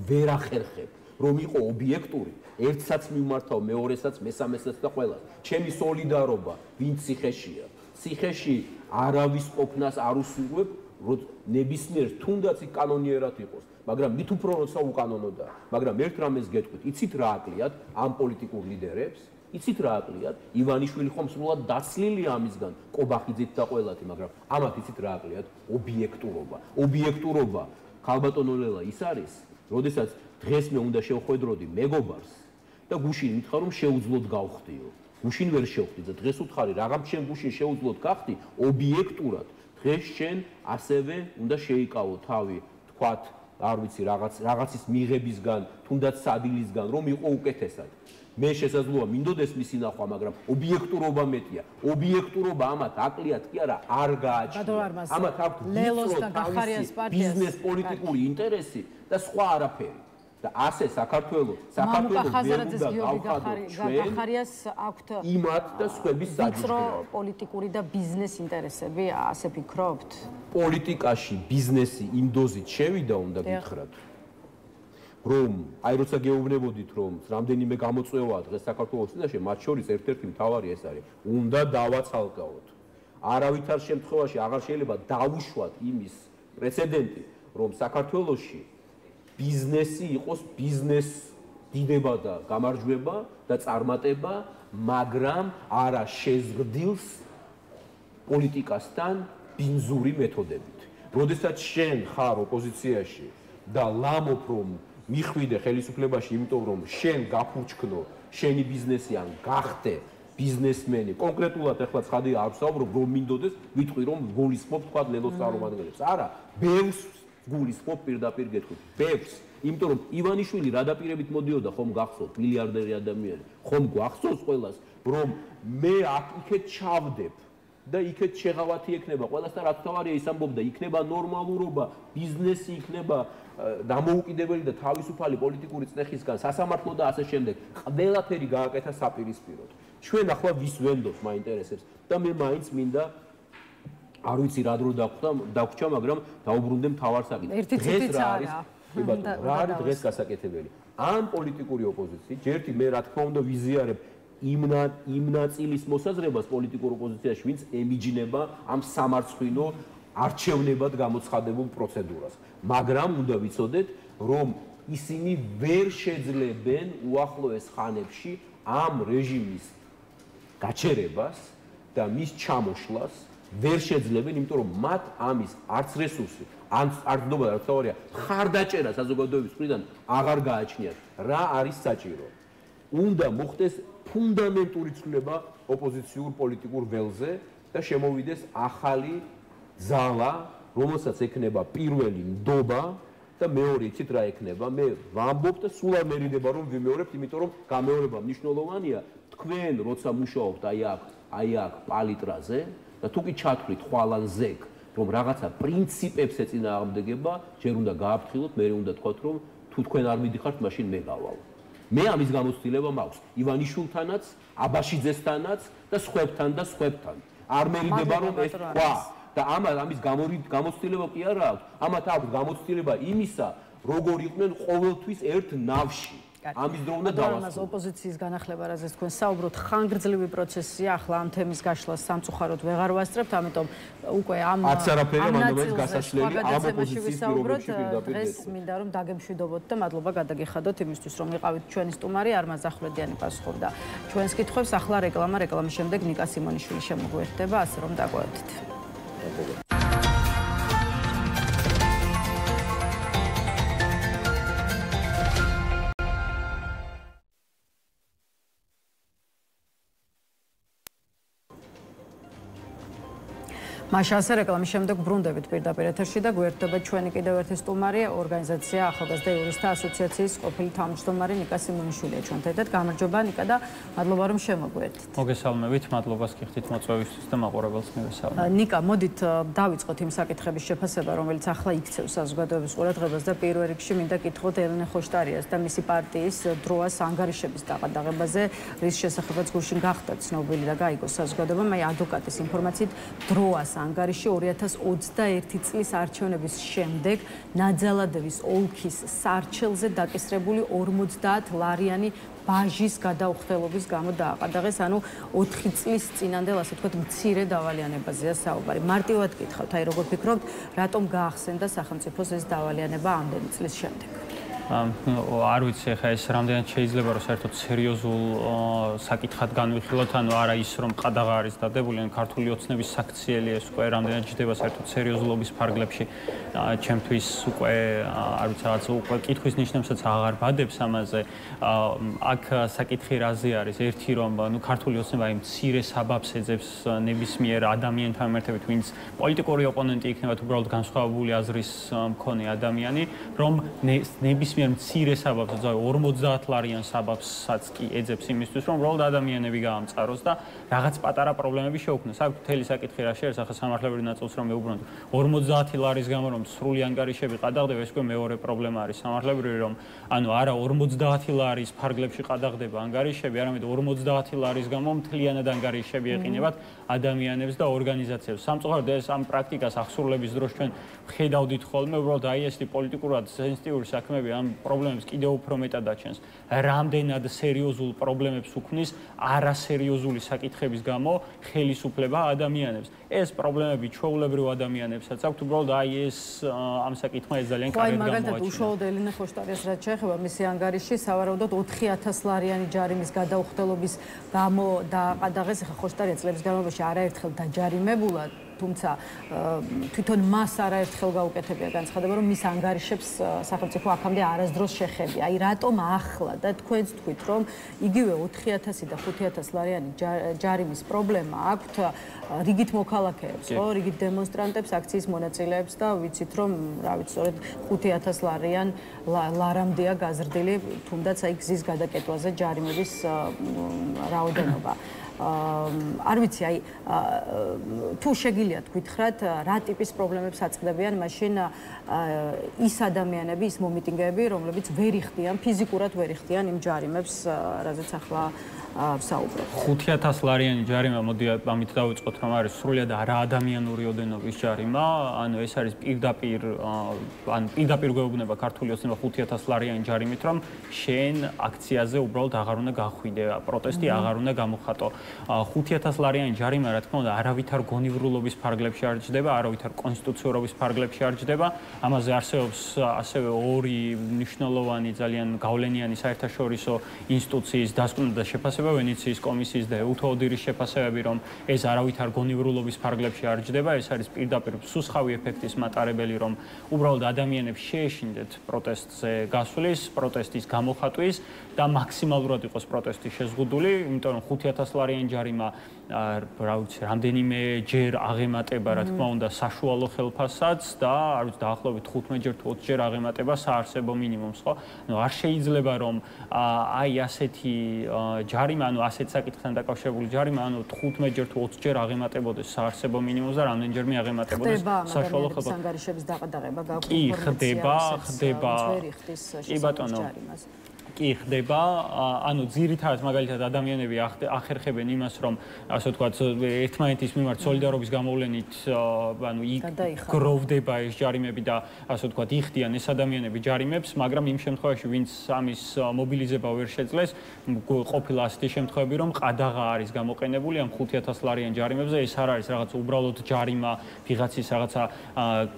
ვერ ახერხებ, რომ იყო ობიექტური, ერთსაც მიმართავ, მეორესაც, მესამესაც და ყველას. ჩემი სოლიდარობა ვინც ციხეშია. ციხეში არავის ყოფნას არ უსურვებ, რომ ნებისმიერ თუნდაც იქ კანონიერად იყოს, მაგრამ მით უფრო როცა უკანონოდაა. მაგრამ ერთ რამეს გეტყვით, იცით რა აკლიათ ამ პოლიტიკურ ლიდერებს? იცით რა აკლიათ? ივანიშვილი ხომ სრულად დაცლილია ამისგან, კობახიძით და ყველათი, მაგრამ ამათ იცით რა აკლიათ? ობიექტურობა. ობიექტურობა, ქალბატონო ლელა, ის არის, როდესაც დღეს მე უნდა შევხვედროდი მეგობარს და გუშინ მითხრა რომ შეუძლოდ გავხდიო. გუშინ ვერ შევხვდი და დღეს უთხარი რაღაც შენ გუშინ შეუძლოდ გახდი, ობიექტურად დღეს შენ ასევე უნდა შეიკავო თავი, თქვათ, არ ვიცი, რაღაცის მიღებისგან, თუნდაც სადილისგან, რომ იყო უკეთესად. მე შესაძლოა მინდოდეს მისი ნახვა, მაგრამ ობიექტურობა მეტია. ობიექტურობა ამათ აკლიათ კი არა, არ გააჩნია. ამათ აქვს ბიზნეს პოლიტიკური ინტერესი და სხვა არაფერი. და ასე საქართველოს ვერ უნდა გავხადოთ ჩვენ გახარიას აქვთ იმათ და სხვების საჯირო პოლიტიკური და ბიზნეს ინტერესები, ასე ფიქრობთ? პოლიტიკაში ბიზნესი იმ დოზით შევიდა, უნდა გითხრათ, რომ აი როცა გეუბნებოდით, რომ რამდენიმე გამოწვევაა დღეს საქართველოს წინაშე, მათ შორის ერთ-ერთი მთავარი ეს არის, უნდა დავაცალკავოთ. არავითარ შემთხვევაში აღარ შეიძლება დაუშვათ იმის პრეცედენტი, რომ საქართველოში ბიზნესი იყოს ბიზნეს დიდება და გამარჯვება და წარმატება, მაგრამ არა შეზღდილს პოლიტიკასთან ბინზური მეთოდებით. როდესაც შენ ხარ ოპოზიციაში და ლამობ, რომ მიხვიდე ხელისუფლებაში, იმიტომ რომ შენ გაფურჩქნო შენი ბიზნესი ან გახდე ბიზნესმენი, კონკრეტულად ახლა ცხადი არ ვსაუბრობ, რომ მინდოდეს, ვიტყვი რომ გულისხმობ თქვა ლელოს წარმომადგენლებს. არა, ბევრს გულისხმობ პირდაპირ გეტყვით, ბევრს. იმიტომ რომ ივანიშვილი რა დაპირებით მოდიოდა, ხომ გახსოვთ, მილიარდერი ადამიანი, ხომ გვახსოვს ყველას, რომ მე იქეთ ჩავდებ და იქეთ შეღავათი ექნება ყველასთან, რაც თავარია ის ამბობდა, იქნება ნორმალურობა, ბიზნესი იქნება დამოუკიდებელი და თავისუფალი პოლიტიკური წნეხისგან სასამართლო და ასე შემდეგ. ყველაფერი გააკეთა საპირისპიროდ. ჩვენ ახლა ვის ვენდოთ მაინტერესებს და მე მაინც მინდა არ ვიცი რა დრო დაგვრჩა, მაგრამ დაუბრუნდე მთავარ საკითხს. დღეს რა არის? რა არის დღეს გასაკეთებელი? ამ პოლიტიკური ოპოზიციით, ჯერთი მე რა თქმა უნდა ვიზიარებ იმ ნაწილის მოსაზრებას პოლიტიკურ ოპოზიციაში, ვინც ემიჯნება ამ სამარცხვინო არჩევნებად გამოცხადებულ პროცედურას. მაგრამ უნდა ვიცოდეთ, რომ ისინი ვერ შეძლებენ უახლოეს ხანებში ამ რეჟიმის გაჩერებას და მის ჩამოშლას ვერ შეძლებენ, იმიტომ რომ მათ ამის არც რესურსი, არც ნდობა რა თქმა ხარდაჭერა საზოგადოების მხრიდან აღარ გააჩნიათ. რა არის საჭირო? უნდა მოხდეს ფუნდამენტური ცვლილება ოპოზიციურ პოლიტიკურ ველზე და შემოვიდეს ახალი ძალა, რომელსაც ექნება პირველი ნდობა და მეორე იცით რა ექნება? მე ვამბობ და სულ არ მერიდება რომ ვიმეორებთ, იმიტომ რომ გამეორება მნიშვნელოვანია. თქვენ როცა მუშაობთ აი აქ პალიტრაზე და თუ კი ჩათვლით ხვალანზეგ, რომ რაღაცა პრინციპებს ეწინააღმდეგება, ჯერ უნდა გააფრთხილოთ, მე უნდა თქვათ რომ თუ თქვენ არ მიდიხართ, მაშინ მე გავალ. მე ამის გამოცდილება მაქვს ივანიშვილთანაც, აბაშიძესთანაც და სხვებთან. არ მერიდება რომ ეს თქვა და ამის გამოცდილება კი არა აქვს. ამათ აქვს გამოცდილება იმისა, როგორ იყვნენ ყოველთვის ერთ ნავში. ამის დრო უნდა დავასრულოთ. ოპოზიციის განახლება, რაზეც თქვენ საუბრობთ, ხანგრძლივი პროცესია, ახლა ამ თემის გაშლას სამწუხაროდ ვეღარ ვასწრებთ, ამიტომ უკვე ამ გასაშლელი ამ ოპოზიციის პირობებში პირდაპირ დღეს მინდა რომ დაგემშვიდობოთ და მადლობა გადაგიხადოთ იმისთვის, რომ იყავით ჩვენი სტუმარი არმაზ ახვლედიანი პასუხობდა ჩვენს კითხვებს. ახლა რეკლამის შემდეგ ნიკა სიმონიშვილი შემოგვერთდება, ასე რომ დაგვაერთით. მაშასე რეკლამის შემდეგ ბრუნდებით პირდაპირ ეთერში და გვერდება ჩვენი კიდევ ერთი სტუმარი, ორგანიზაცია ახალგაზრდა იურისტთა ასოციაციის ყოფილი თავმჯდომარე ნიკა სიმონიშვილია ჩვენთან ერთად. გამარჯობა ნიკა და მადლობა რომ შემოგვერთით. მოგესალმებით, მადლობას გიხდით მოწვევისთვის და მაყურებელს მივესალმებ. ნიკა, მოდით დავიწყოთ იმ საკითხების შეფასება, რომელიც ახლა იქცევს საზოგადოების ყურადღებას და პირველ რიგში მინდა კითხოთ ელენე ხოშტარიას და მისი პარტიის დროას ანგარიშების დაყადაღებაზე, რის შესახებაც გუშინ გახდა ცნობილი და გაიგო საზოგადოებამ. აი ადვოკატის ინფორმაციით დროას ანგარიში 2021 წლის არჩევნების შემდეგ ნაძალადევის ოლქის სარჩელზე დაკისრებული 50 ლარიანი ბაჟის გადაუხდელობის გამო დააყადაღეს, ანუ 4 წლის წინანდელ, ასე ვთქვათ, მცირე დავალიანებაზეა საუბარი. მარტივად გითხავთ, აი როგორ ფიქრობთ, რატომ გაახსენდა სახელმწიფოს ეს დავალიანება ამდენი წლის შემდეგ? არ ვიცი, ხა ეს რამდენად შეიძლება რომ საერთოდ სერიოზულ საკითხად განვიხილოთ, ანუ არა ის რომ ყადაღა არის დადებული, ან ქართული ოცნების საქციელი ეს უკვე რამდენად ჯდება საერთოდ სერიოზულობის ფარგლებში. ჩემთვის უკვე არ ვიცი, რაღაც უკვე კითხვის ნიშნებსაც აღარ ბადებს ამაზე. აქ საკითხი რაზე არის? ერთი რომ ნუ ქართული ოცნება იმ მცირე საბაბს ეძებს ნებისმიერ ადამიანთან ერთად, ვინც პოლიტიკური ოპონენტი იქნება თუ უბრალოდ განსხვავებული აზრის მქონე ადამიანი, რომ ნებისმიერ მცირე საბაბს, 50 ლარიან საბაბსაც კი ეძებს იმისთვის, რომ უბრალოდ ადამიანები გაამწაროს და რაღაც პატარა პრობლემები შეუქმნას. აქ მთელი საკითხი რა შეერს, ახლა სამართლებრივ ნაწილს რომ მეუბრუნდ, 50 ლარის გამო რომ სრული ანგარიშები ყადაღდება, ეს უკვე მეორე პრობლემა არის სამართლებრივი, რომ ანუ არა 50 ლარის ფარგლებში ყადაღდება ანგარიშები, არამედ 50 ლარის გამო მთლიანად ანგარიშები ეყინებათ ადამიანებს და ორგანიზაციებს. სამწუხაროდ ეს ამ პრაქტიკას ახსურლების დროს ჩვენ ხედავდით ხოლმე, უბრალოდ აი ეს პოლიტიკურად სენსიტიური საქმეები ამ პრობლემებს კიდევ უფრო მეტად აჩენს. რამდენად სერიოზულ პრობლემებს უქმნის არასერიოზული საკითხების გამო ხელისუფლება ადამიანებს. ეს პრობლემები ჩვეულებრივ ადამიანებსაც აქვთ, უბრალოდ აი ეს ამ საკითხმა ეს ძალიან კარგად გამოაჩინა. მაგალითად უშუალოდ ელენე ხოშტარიას რაც შეეხება მისი ანგარიში, სავარაუდოდ 4000 ლარიანი ჯარიმის გადაუხდელობის გამო დააყადაღეს. ახლა ხოშტარია წლების განმავლობაში არაერთხელ დაჯარიმებულა, თუმცა თვითონ მას არაერთხელ გაუკეთებია განცხადება, რომ მის ანგარიშებს სახელმწიფო აქამდე არასდროს შეხებია. აი რატომ ახლა და თქვენც თქვით, რომ იგივე 4000 და 5000 ლარიანი ჯარიმის პრობლემა აქვთ რიგით მოქალაქეებს, ხო, რიგით დემონსტრანტებს, აქციის მონაწილეებს და ვიცით, რომ რა ვიცი, სწორედ 5000 ლარამდეა გაზრდილი, თუნდაც აი გზის გადაკეტვაზე ჯარიმების რაოდენობა. არ ვიცი, აი თუ შეგიძლიათ გითხრათ, რა ტიპის პრობლემებს აწყდებიან მაშინ ის ადამიანები, ის მომიტინგეები, რომლებიც ვერ იხდიან, ფიზიკურად ვერ იხდიან იმ ჯარიმებს, რაზეც ახლა საუბრობთ. 5,000 ლარიანი ჯარიმა, მოდი ამით დავიწყოთ, რომ არის სრულიად არაადამიანური ოდენობის ჯარიმა, ანუ ეს არის პირდაპირ გვეუბნება ქართული ოცნება 5,000 ლარიანი ჯარიმით, რომ შენ აქციაზე უბრალოდ აღარ უნდა გახვიდე, პროტესტი აღარ უნდა გამოხატო. 5,000 ლარიანი ჯარიმა, რა თქმა უნდა, არავითარ გონივრულობის ფარგლებში არ ჯდება, არავითარ კონსტიტუციურობის ფარგლებში არ ჯდება. ამაზე არსებობს ასევე ორი მნიშვნელოვანი, ძალიან გავლენიანი საერთაშორისო ინსტიტუციის დასკვნა და შეფასება, ვენეციის კომისიის და ეუთო ოდირის შეფასებები, რომ ეს არავითარ გონივრულობის ფარგლებში არ ჯდება, ეს არის პირდაპირ სუსხავი ეფექტის მატარებელი, რომ უბრალოდ ადამიანებს შეეშინდეთ პროტესტზე გასვლის, პროტესტის გამოხატვის და მაქსიმალურად იყოს პროტესტი შეზღუდული, იმიტომ რომ 5,000 ლარიანი ჯარიმა რა ვიცი, რამდენიმე ჯერ აღემატება, რა თქმა უნდა, საშუალო ხელფასსაც და არ ვიცი, დაახლოებით 15 ჯერ თუ 20 ჯერ აღემატება საარსებო მინიმუმს, ხო? ანუ არ შეიძლება რომ აი ასეთი ჯარიმა, ანუ ასეთ საკითხთან დაკავშირებული ჯარიმა, ანუ 15 ჯერ თუ 20 ჯერ აღემატებოდეს საარსებო მინიმუმს და რამდენჯერმე აღემატებოდეს საშუალო ხელფასს. ანგარიშების დაყადაღება გაქვს კი, ხდება. კი ბატონო. კი ხდება, ანუ ძირითადად მაგალითად ადამიანები ახერხებენ იმას, რომ ასე ვთქვათ, ერთმანეთის მიმართ სოლიდარობის გამოვლენით, ანუ გროვდება ეს ჯარიმები და ასე ვთქვათ, იხდიან ეს ადამიანები ჯარიმებს, მაგრამ იმ შემთხვევაში, ვინც ამის მობილიზება ვერ შეძლეს, ყოფილა ასეთი შემთხვევები, რომ ყადაღა არის გამოყენებული ამ 5,000 ლარიან ჯარიმებზე, ეს არ არის რაღაც უბრალოდ ჯარიმა ვიღაცის რაღაცა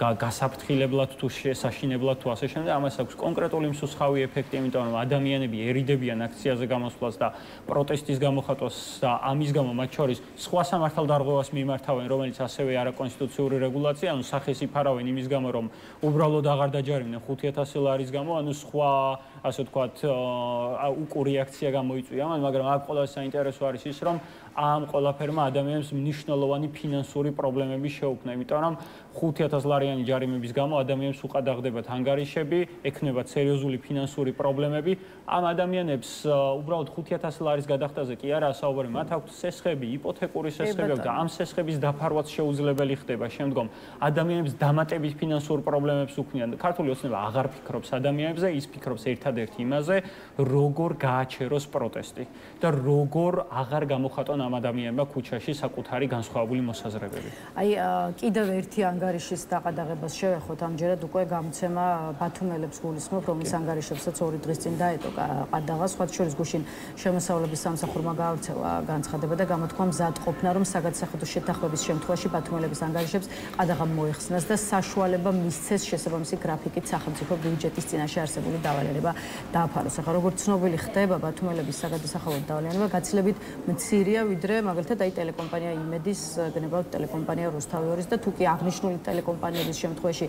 გასაფრთხილებლად თუ საშინებლად თუ ასე შემდეგ, ამას აქვს კონკრეტული მსუსხავი ეფექტი, იმიტომ რომ ადამიანები ერიდებიან აქციაზე გამოსვლას და პროტესტის გამოხატვას და ამის გამო მათ შორის სხვა სამართალდარღვევას მიმართავენ, რომელიც ასევე არაკონსტიტუციური რეგულაცია, ანუ სახეს იფარავენ იმის გამო, რომ უბრალოდ აღარ დაჯარიმდნენ 5,000 ლარის გამო, ანუ სხვა ასე ვთქვათ, უკური აქცია გამოიწვია, მაგრამ აქ ყველაზე საინტერესო არის ის, რომ ამ ყველაფერმა ადამიანებს მნიშვნელოვანი ფინანსური პრობლემები შეუქმნა, იმიტომ რომ 5,000 ლარიანი ჯარიმების გამო ადამიანებს უყადაღდებათ ანგარიშები, ექნებათ სერიოზული ფინანსური პრობლემები. ამ ადამიანებს უბრალოდ 5,000 ლარის გადახდაზე კი არაა საუბარი, მათ აქვთ სესხები, იპოთეკური სესხები და ამ სესხების დაფარვაც შეუძლებელი ხდება. შემდგომ ადამიანებს დამატებით ფინანსურ პრობლემებს უქმნიან. ქართული ოცნება აღარ ფიქრობს ადამიანებზე, ის ფიქრობს ერთადერთ იმაზე, როგორ გააჩეროს პროტესტი და როგორ აღარ გამოხატონ ამ ადამიანებმა ქუჩაში საკუთარი განსხვავებული მოსაზრებები. აი, კიდევ ერთი ანგარიშის დაყადაღებას შევეხოთ, ამჯერად უკვე გამოცემა ბათუმელებს გულისხმობ, რომლის ანგარიშებსაც 2 დღის წინ დაეტო ყადაღა, სხვათა შორის გუშინ შემოსავლების სამსახურმა გაავრცელა განცხადება და გამოთქვა მზად ყოფნა, რომ საგადასახადო შეთანხმების შემთხვევაში ბათუმელების ანგარიშებს ყადაღამ მოეხსნას და საშუალება მისცეს შესაბამისი გრაფიკით სახელმწიფო ბიუჯეტის წინაშე არსებული დავალება დააფაროს. ახლა როგორც ცნობილი ხდება, ბათუმელების საგადასახადო დავალება გაცილებით მცირეა, ვიდრე მაგალითად აი ტელეკომპანია იმედის, გენებავთ ტელეკომპანია რუსთავი 2-ის და თუ კი აღნიშნული ტელეკომპანიების შემთხვევაში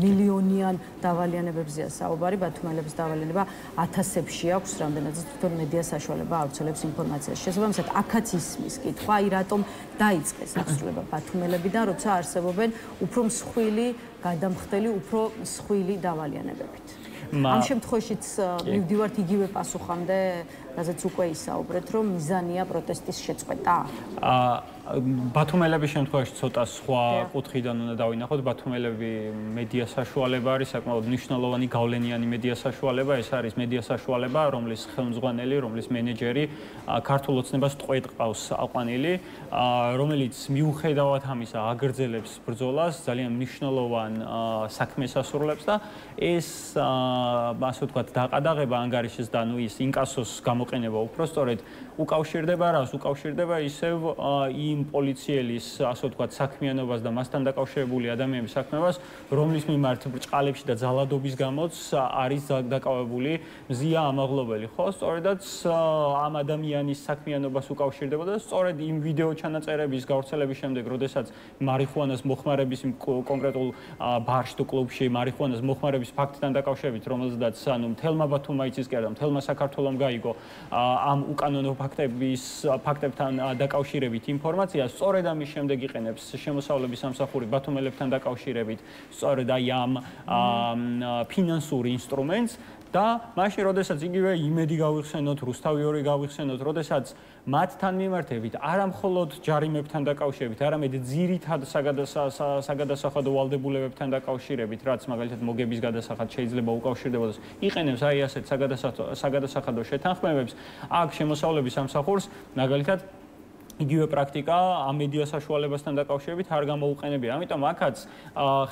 მილიონიან დავალიანებებზეა საუბარი, ბათუმელების დავალება ათასებში აქვს, რამდენადაც თვითონ მედია საშუალება ავრცელებს ინფორმაციას. შესაბამისად, აქაც ისმის კითხვა, აი რატომ დაიწყეს აღსრულება ბათუმელებიდან, როცა არსებობენ უფრო მსხვილი, გადამხდელი, უფრო მსხვილი დავალიანებებით. ამ შემთხვევაშიც მივდივართ იგივე პასუხამდე, რაზეც უკვე ისაუბრეთ, რომ მიზანია პროტესტის შეწყვეტა. ბათუმელების შემთხვევაში ცოტა სხვა კუთხიდან უნდა დავინახოთ. ბათუმელები მედია საშუალება არის, საკმაოდ მნიშვნელოვანი გავლენიანი მედია საშუალება. ეს არის მედია საშუალება, რომლის ხელმძღვანელი, რომლის მენეჯერი ქართულ ოცნებას ტყვედ ყავს აყვანილი, რომელიც მიუხედავად ამისა აგრძელებს ბრძოლას, ძალიან მნიშვნელოვან საქმეს ასრულებს და ეს ასე ვთქვათ, დაყადაღება ანგარიშის და ნუ ის ინკასოს გამოყენება უпростоრედ უკავშირდება რას? უკავშირდება ისევ იმ პოლიციელის, ასე ვთქვათ, საქმიანობას და მასთან დაკავშირებული ადამიანების საქმიანობას, რომლის მიმართ ბრჭყალებში და ძალადობის გამოც არის დაკავებული მზია ამაღლობელი, ხო? სწორედაც ამ ადამიანის საქმიანობას უკავშირდება და სწორედ იმ ვიდეო ჩანაწერების გავრცელების შემდეგ, როდესაც მარიხუანას მოხმარების კონკრეტულ ბარში თუ კლუბში მარიხუანას მოხმარების ფაქტთან დაკავშირებით, რომელზედაც ანუ მთელმა ბათუმაიცის კი არა, მთელმა საქართველომ გაიგო ამ უკანონო ფაქტებთან დაკავშირებით ინფორმაცია, სწორედ ამის შემდეგ იყენებს შემოსავლების სამსახური ბათუმელებთან დაკავშირებით, სწორედ აი ამ ფინანსურ ინსტრუმენტს და მაშინ როდესაც იგივე იმედი გავიხსენოთ, რუსთავი 2 გავიხსენოთ, როდესაც მათთან მიმართებით არა მხოლოდ ჯარიმებთან დაკავშირებით, არამედ ძირითად საგადასახადო ვალდებულებებთან დაკავშირებით, რაც მაგალითად მოგების გადასახად შეიძლება უკავშირდებოდეს, იყენებს აი ასეთ საგადასახადო შეთანხმებებს, აქ შემოსავლების სამსახურს მაგალითად იგივე პრაქტიკა ამ მედია საშუალებასთან დაკავშირებით არ გამოუყენებია. ამიტომ აქაც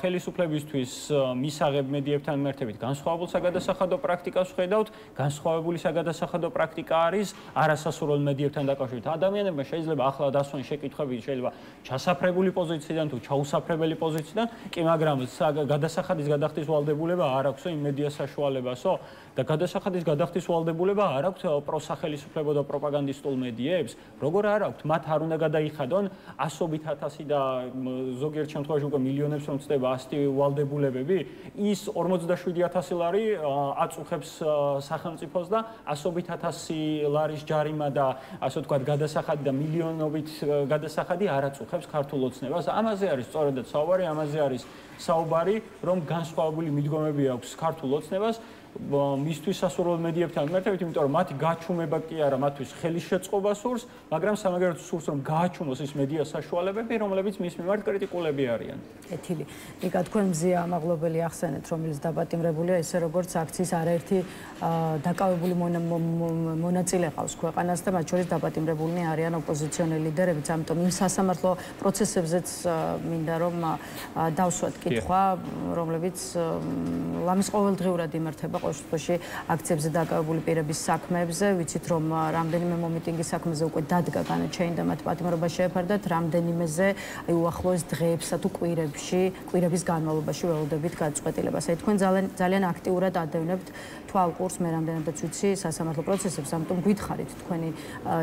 ხელისუფლებისთვის მისაღებ მედიებთან მიმართებით განსხვავებულ საგადასახადო პრაქტიკას ვხედავთ. განსხვავებული საგადასახადო პრაქტიკა არის არასასურველ მედიებთან დაკავშირებით. ადამიანებმა შეიძლება ახლა დასვან შეკითხვები, შეიძლება ჩასაფრებული პოზიციიდან თუ ჩაუსაფრებელი პოზიციიდან, კი მაგრამ გადასახადის გადახდის ვალდებულება არ აქვს იმ მედია საშუალებასო და გადასახადის გადახდის ვალდებულება არ აქვს პროსახელისუფლებო და პროპაგანდისტულ მედიებს. როგორ არ აქვს? მათ არ უნდა გადაიხადონ ასობით ათასი და ზოგიერთ შემთხვევაში უკვე მილიონებს რომ ცდება ასეთი ვალდებულებები, ის 47,000 ლარი აწუხებს სახელმწიფოს და ასობით ათასი ლარის ჯარიმა და ასე ვთქვათ გადასახადი და მილიონობით გადასახადი არ აწუხებს ქართულ ოცნებას. ამაზე არის სწორედაც საუბარი, ამაზე არის საუბარი, რომ განსხვავებული მიდგომები აქვს ქართულ ოცნებას მისთვის სასურველ მედიებთან მიმართებით, იმიტომ რომ მათი გაჩუმება კი არა, მათთვის ხელის შეწყობა სურს, მაგრამ სამაგერად სურს რომ გააჩუმოს ის მედია საშუალებები, რომლებიც მის მიმართ კრიტიკულები არიან. კეთილი. ნიკა, თქვენ მზია ამაღლობელი ახსენეთ, რომელიც დაბატიმრებულია ისე როგორც აქციის არაერთი დაკავებული მონაწილე ყავს ქვეყანას და მათ შორის დაბატიმრებულნი არიან ოპოზიციონერი ლიდერებიც, ამიტომ იმ სასამართლო პროცესებზეც მინდა რომ დავსვათ კითხვა, რომლებიც ლამის ყოველდღიურად იმართება ყოველ შემთხვევაში აქციებზე დაკავებული პირების საქმეებზე. ვიცით რომ რამდენიმე მომიტინგის საქმეზე უკვე დადგა განაჩენი და მათ პატიმრობა შეეფარდათ, რამდენიმეზე აი უახლოეს დღეებსა თუ კვირების განმავლობაში ველოდებით გადაწყვეტილებას. აი თქვენ ძალიან აქტიურად ადევნებთ თვალყურს, მე რამდენადაც ვიცი სასამართლო პროცესებს, ამიტომ გითხარით თქვენი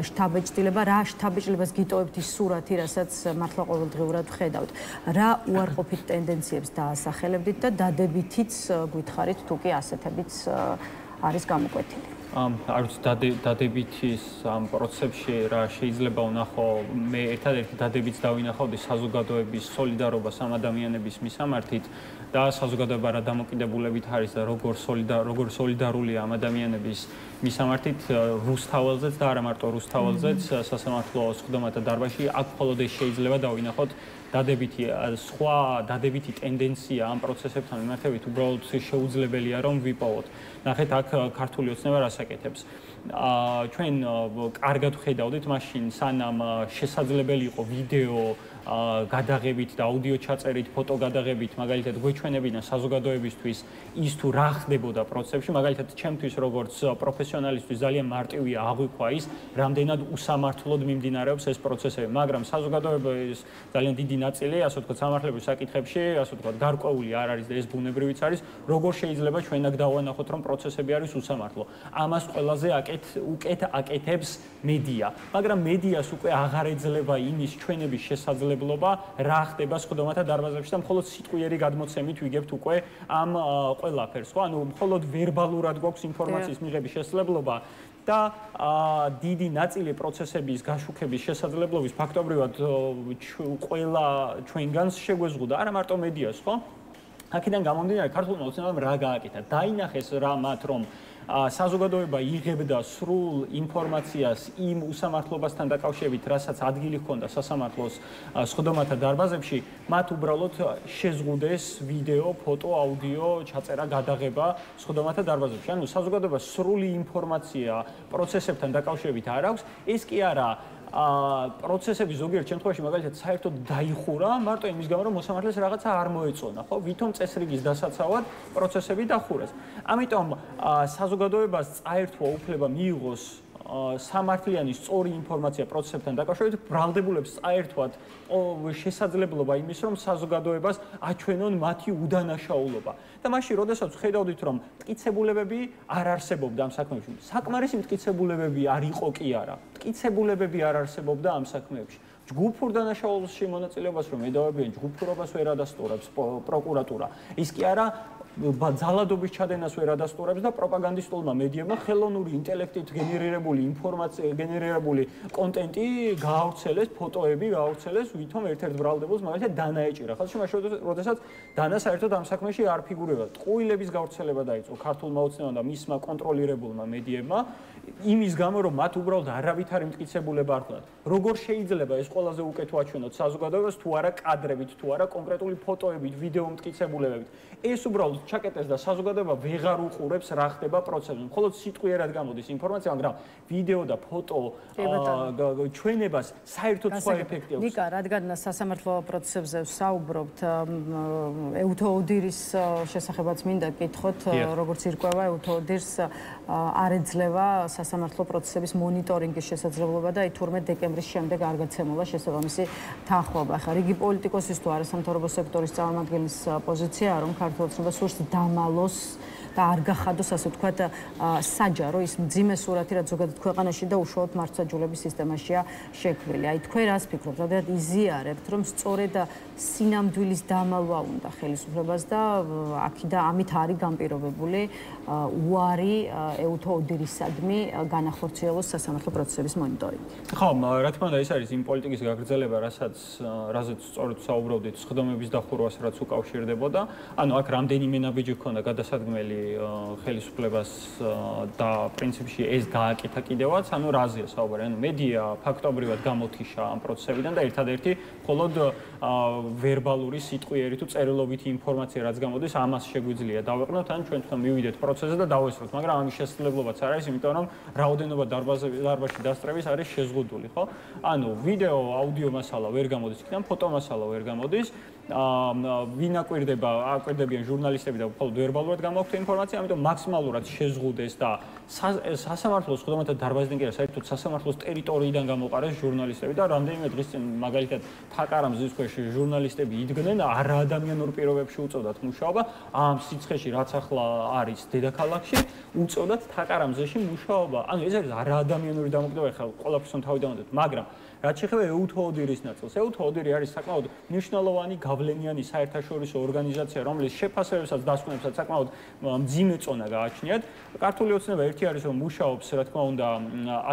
შთაბეჭდილება, რა შთაბეჭდილებას გიტოვებთ ის სურათი, რასაც მართლა ყოველდღიურად ვხედავთ. რა უარყოფით ტენდენციებს დაასახელებდით და დადებითიც გითხარით თუ კი ასეთებიც არის გამოკვეთილი. არ ვიცი დადებითი ამ პროცესებში რა შეიძლება ვნახო, მე ერთადერთი დადებითს დავინახავდი საზოგადოების სოლიდარობას ამ ადამიანების მისამართით და საზოგადოება რა დამოკიდებულებით არის და როგორ სოლიდარულია ამ ადამიანების მისამართით რუსთაველზეც და არა მარტო რუსთაველზეც სასამართლო სხდომათა დარბაზში აქ მხოლოდ ეს შეიძლება დავინახოთ დადებითი სხვა დადებითი ტენდენცია ამ პროცესებთან მიმართებით უბრალოდ შეუძლებელია რომ ვიპოვოთ. ნახეთ აქ ქართული ოცნება რას აკეთებს. ჩვენ კარგად ვხედავდით მაშინ სანამ შესაძლებელი იყო ვიდეო გადაღებით და აუდიო ჩაწერით, ფოტო გადაღებით, მაგალითად გვეჩვენებინა საზოგადოებისთვის ის თუ რა ხდებოდა პროცესებში, მაგალითად ჩემთვის როგორც პროფესიონალისტვის ძალიან მარტივია აღვიქვა ის, რამდენად უსამართლოდ მიმდინარეობს ეს პროცესები, მაგრამ საზოგადოების ძალიან დიდი ნაწილი, ასე ვთქვათ, სამართლებრივ საკითხებში, ასე ვთქვათ, გარკვეული არ არის და ეს ბუნებრივიც არის, როგორ შეიძლება ჩვენ აქ დავანახოთ, რომ პროცესები არის უსამართლო. ამას ყველაზე უკეთ აკეთებს მედია, მაგრამ მედიას უკვე აღარ ეძლევა იმის ჩვენების შესაძლებლობა რა ხდება სხდომათა დარბაზებში და მხოლოდ სიტყვიერი გადმოცემით ვიგებთ უკვე ამ ყველაფერს, ხო? ანუ მხოლოდ ვერბალურად გვაქვს ინფორმაციის მიღების შესაძლებლობა და დიდი ნაწილი პროცესების გაშუქების შესაძლებლობის ფაქტობრივად ყველა ჩვენგანს შეგვეზღუდა, არა მარტო მედიას, ხო? აქედან გამომდინარე, ქართულმა ოცნებამ რა გააკეთა? დაინახეს რა მათ რომ საზოგადოება იღებდა სრულ ინფორმაციას იმ უსამართლობასთან დაკავშირებით, რასაც ადგილი ჰქონდა სასამართლოს სხდომათა დარბაზებში, მათ უბრალოდ შეზღუდეს ვიდეო, ფოტო, აუდიო ჩაწერა, გადაღება სხდომათა დარბაზებში. ანუ საზოგადოებას სრული ინფორმაცია პროცესებთან დაკავშირებით არ აქვს, ეს კი არა პროცესები ზოგიერთ შემთხვევაში მაგალითად საერთოდ დაიხურა მარტო იმის გამო რომ მოსამართლეს რაღაცა არ მოეწონა, ხო? ვითომ წესრიგის დასაცავად პროცესები დახურეს. ამიტომ საზოგადოებას წაერთვა უფლება მიიღოს სამართლიანი სწორი ინფორმაცია პროცესებთან დაკავშირებით, ბრალდებულებს წაერთვათ შესაძლებლობა იმის, რომ საზოგადოებას აჩვენონ მათი უდანაშაულობა. და მაშინ, როდესაც ხედავდით, რომ მტკიცებულებები არ არსებობდა ამ საქმეებში, საკმარისი მტკიცებულებები არ იყო კი არა. მტკიცებულებები არ არსებობდა ამ საქმეებში. ჯგუფურ დანაშაულში მონაწილეობას რომ ედავებიან ჯგუფურობას ვერ ადასტურებს პროკურატურა. ის კი არა ძალადობის ჩადენას ვერ ადასტურებს და პროპაგანდისტულმა მედიებმა ხელოვნური ინტელექტით გენერირებული ინფორმაცია, გენერირებული კონტენტი გაავრცელეს, ფოტოები გაავრცელეს, ვითომ ერთ-ერთ ბრალდებულს მაგალითად დანა ეჭირა. ხალხი მაშინ როდესაც დანა საერთოდ ამ საქმეში არ ფიგურირებდა. ტყუილების გავრცელება დაიწყო ქართულმა ოცნებამ და მისმა კონტროლირებულმა მედიებმა იმის გამო რომ მათ უბრალოდ არავით არ იმტკიცებულება არ ქონდათ. როგორ შეიძლება ეს ყველაზე უკეთო აჩვენოთ საზოგადოებას თუ არა კადრებით, თუ არა კონკრეტული ფოტოებით, ვიდეო მტკიცებულებებით. ეს უბრალოდ ჩაკეტეს და საზოგადოება ვეღარ უყურებს რა ხდება პროცესში. მხოლოდ სიტყვიერად გამოდის ინფორმაცია, მაგრამ ვიდეო და ფოტო ჩვენებას საერთოდ სხვა ეფექტი აქვს. ნიკა, რადგან სასამართლო პროცესებზე ვსაუბრობთ, ეუთო ოდირის შესახებაც მინდა გკითხოთ, როგორც ირკვევა ეუთო ოდირს არ ეძლევა სასამართლო პროცესების მონიტორინგის შესაძლებლობა და 12 დეკემბრის შემდეგ არ გაცემულა შესაბამისი თანხმობა. ახლა რიგი პოლიტიკოსის თუ არასამთავრობო სექტორის წარმომადგენლის პოზიციაა, რომ ქართულ ოცნებას სურს დამალოს და არ გახადოს, ასე ვთქვათ, საჯარო ის მძიმე სურათი, რაც ზოგადად ქვეყანაში და უშუალოდ მართლმსაჯულების სისტემაშია შექმნილი. აი თქვენ რას ფიქრობთ, რადგან იზიარებთ, რომ სწორედ სინამდვილის დამალვა უნდა ხელისუფლებას და აქედან ამით არის განპირობებული უარი ეუთო ოდირისადმი განახორციელოს სასამართლო პროცესების მონიტორინგი. ხო, რა თქმა უნდა, ეს არის იმ პოლიტიკის გაგრძელება, რაზეც სწორედ საუბრობდით, სხდომების დახურვას, რაც უკავშირდებოდა. ანუ აქ რამდენიმე ნაბიჯი ჰქონდა გადასადგმელი ხელისუფლებას და პრინციპში ეს გააკეთა კიდევაც, ანუ რაზეა საუბარი? ანუ მედია ფაქტობრივად გამოთიშა ამ პროცესებიდან და ერთადერთი მხოლოდ ვერბალური, სიტყვიერი თუ წერილობითი ინფორმაცია რაც გამოდის, ამას შეგვიძლია დავეყნოთ, ან ჩვენ თვითონ მივიდეთ პროცესზე და დავესრულოთ, მაგრამ ამის შესაძლებლობაც არ არის, იმიტომ რომ რაოდენობა დარბაზში დასწრების არის შეზღუდული, ხო? ანუ ვიდეო, აუდიო მასალა ვერ გამოდის, იქიდან ფოტო მასალა ვერ გამოდის. ვინ აკვირდებიან ჟურნალისტები და მხოლოდ ვერბალურად გამოაქვთ ინფორმაცია, ამიტომ მაქსიმალურად შეზღუდეს და სასამართლოს სხდომათა დარბაზიდან კი არა, საერთოდ სასამართლოს ტერიტორიიდან გამოყარეს ჟურნალისტები და რამდენიმე დღის წინ მაგალითად თაკარა მზის ქვეშ ჟურნალისტები იდგნენ და არაადამიანურ პირობებში უწევდათ მუშაობა, ამ სიცხეში რაც ახლა არის დედაქალაქში, უწევდათ თაკარა მზეში მუშაობა. ანუ ეს არის არაადამიანური დამოკიდებულება, ხა ყველაფერს თავი დავამატებთ, მაგრამ რაც შეეხება ეუთო ოდირის ნაწილს, ეუთო ოდირი არის საკმაოდ მნიშვნელოვანი გავლენიანი საერთაშორისო ორგანიზაცია, რომელიც შეფასებებსაც დასკვნებსაც საკმაოდ მძიმე წონა გააჩნიათ. ქართული ოცნება ერთი არის, რომ მუშაობს, რა თქმა უნდა,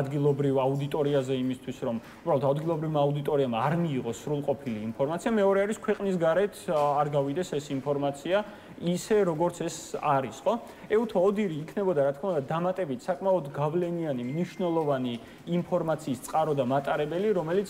ადგილობრივ აუდიტორიაზე იმისთვის, რომ უბრალოდ ადგილობრივმა აუდიტორიამ არ მიიღოს სრულყოფილი ინფორმაცია. მეორე არის ქვეყნის გარეთ არ გავიდეს ეს ინფორმაცია ისე როგორც ეს არის, ხო? ეუთო ოდირი იქნებოდა, რა თქმა უნდა, დამატებით საკმაოდ გავლენიანი, მნიშვნელოვანი ინფორმაციის წყარო და მატარებელი, რომელიც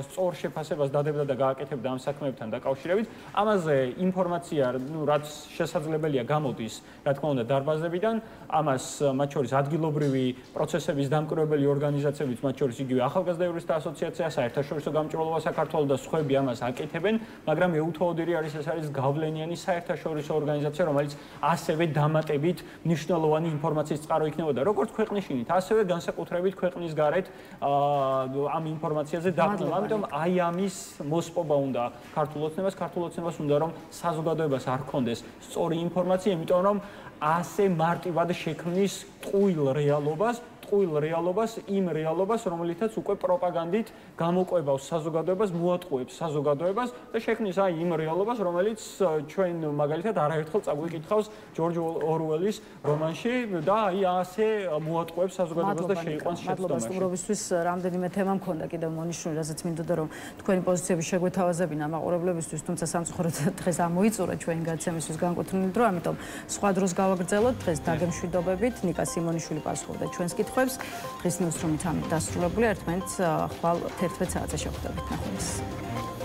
სწორ შეფასებას დადებდა და გააკეთებდა ამ საქმეებთან დაკავშირებით. ამაზე ინფორმაცია, რაც შესაძლებელია გამოდის, რა თქმა უნდა, დარბაზებიდან, ამას მათ შორის ადგილობრივი პროცესების დამკვირვებელი ორგანიზაციებიც, მათ შორის იგივე ახალგაზრდა იურისტთა ასოციაცია, საერთაშორისო გამჭვირვალობა საქართველოს და სხვები ამას აკეთებენ, მაგრამ ეუთო ოდირი არის ეს არის გავლენიანი საერთაშორისო ორგანიზაცია, რომელიც ასევე დამატებით მნიშვნელოვანი ინფორმაციის წყარო იქნებოდა, როგორც ქვეყნის შინით, ასევე განსაკუთრებით ქვეყნის გარეთ ამ ინფორმაციაზე დაყრდნობა. ამიტომ აი ამის მოსპობა უნდა ქართულ ოცნებას უნდა რომ საზოგადოებას არ ჰქონდეს სწორი ინფორმაცია, იმიტომ რომ ასე მარტივად შექმნის ტყუილ რეალობას, იმ რეალობას, რომელიცაც უკვე პროპაგანდით გამოყვებავს საზოგადოებას, მოატყუებს საზოგადოებას და შექმნის აი იმ რეალობას, რომელიც ჩვენ მაგალითად არაერთხელ წაგვიკითხავს ჯორჯ ორუელის რომანში და აი ასე მოატყუებს საზოგადოებას და შეიყვანს შეცდომაში. მადლობა სტუმრობისთვის. რამდენიმე თემა მქონდა კიდევ მონიშნული, რაზეც მინდოდა რომ თქვენი პოზიციები შეგვეთავაზებინა მაყურებლებისთვის, თუმცა სამწუხაროდ დღეს ამოიწურა ჩვენი გაცემისთვის განკუთვნილი დრო, ამიტომ სხვა დროს გავაგრძელოთ. დღეს დაგემშვიდობებით. ნიკა სიმონიშვილი პასუხობდა ჩვენს კითხვებს. დღის ნიუსრუმით ამით დასრულებულია. ერთმანეთს ხვალ 11 საათზე შევხვდებით. ნახვამდის.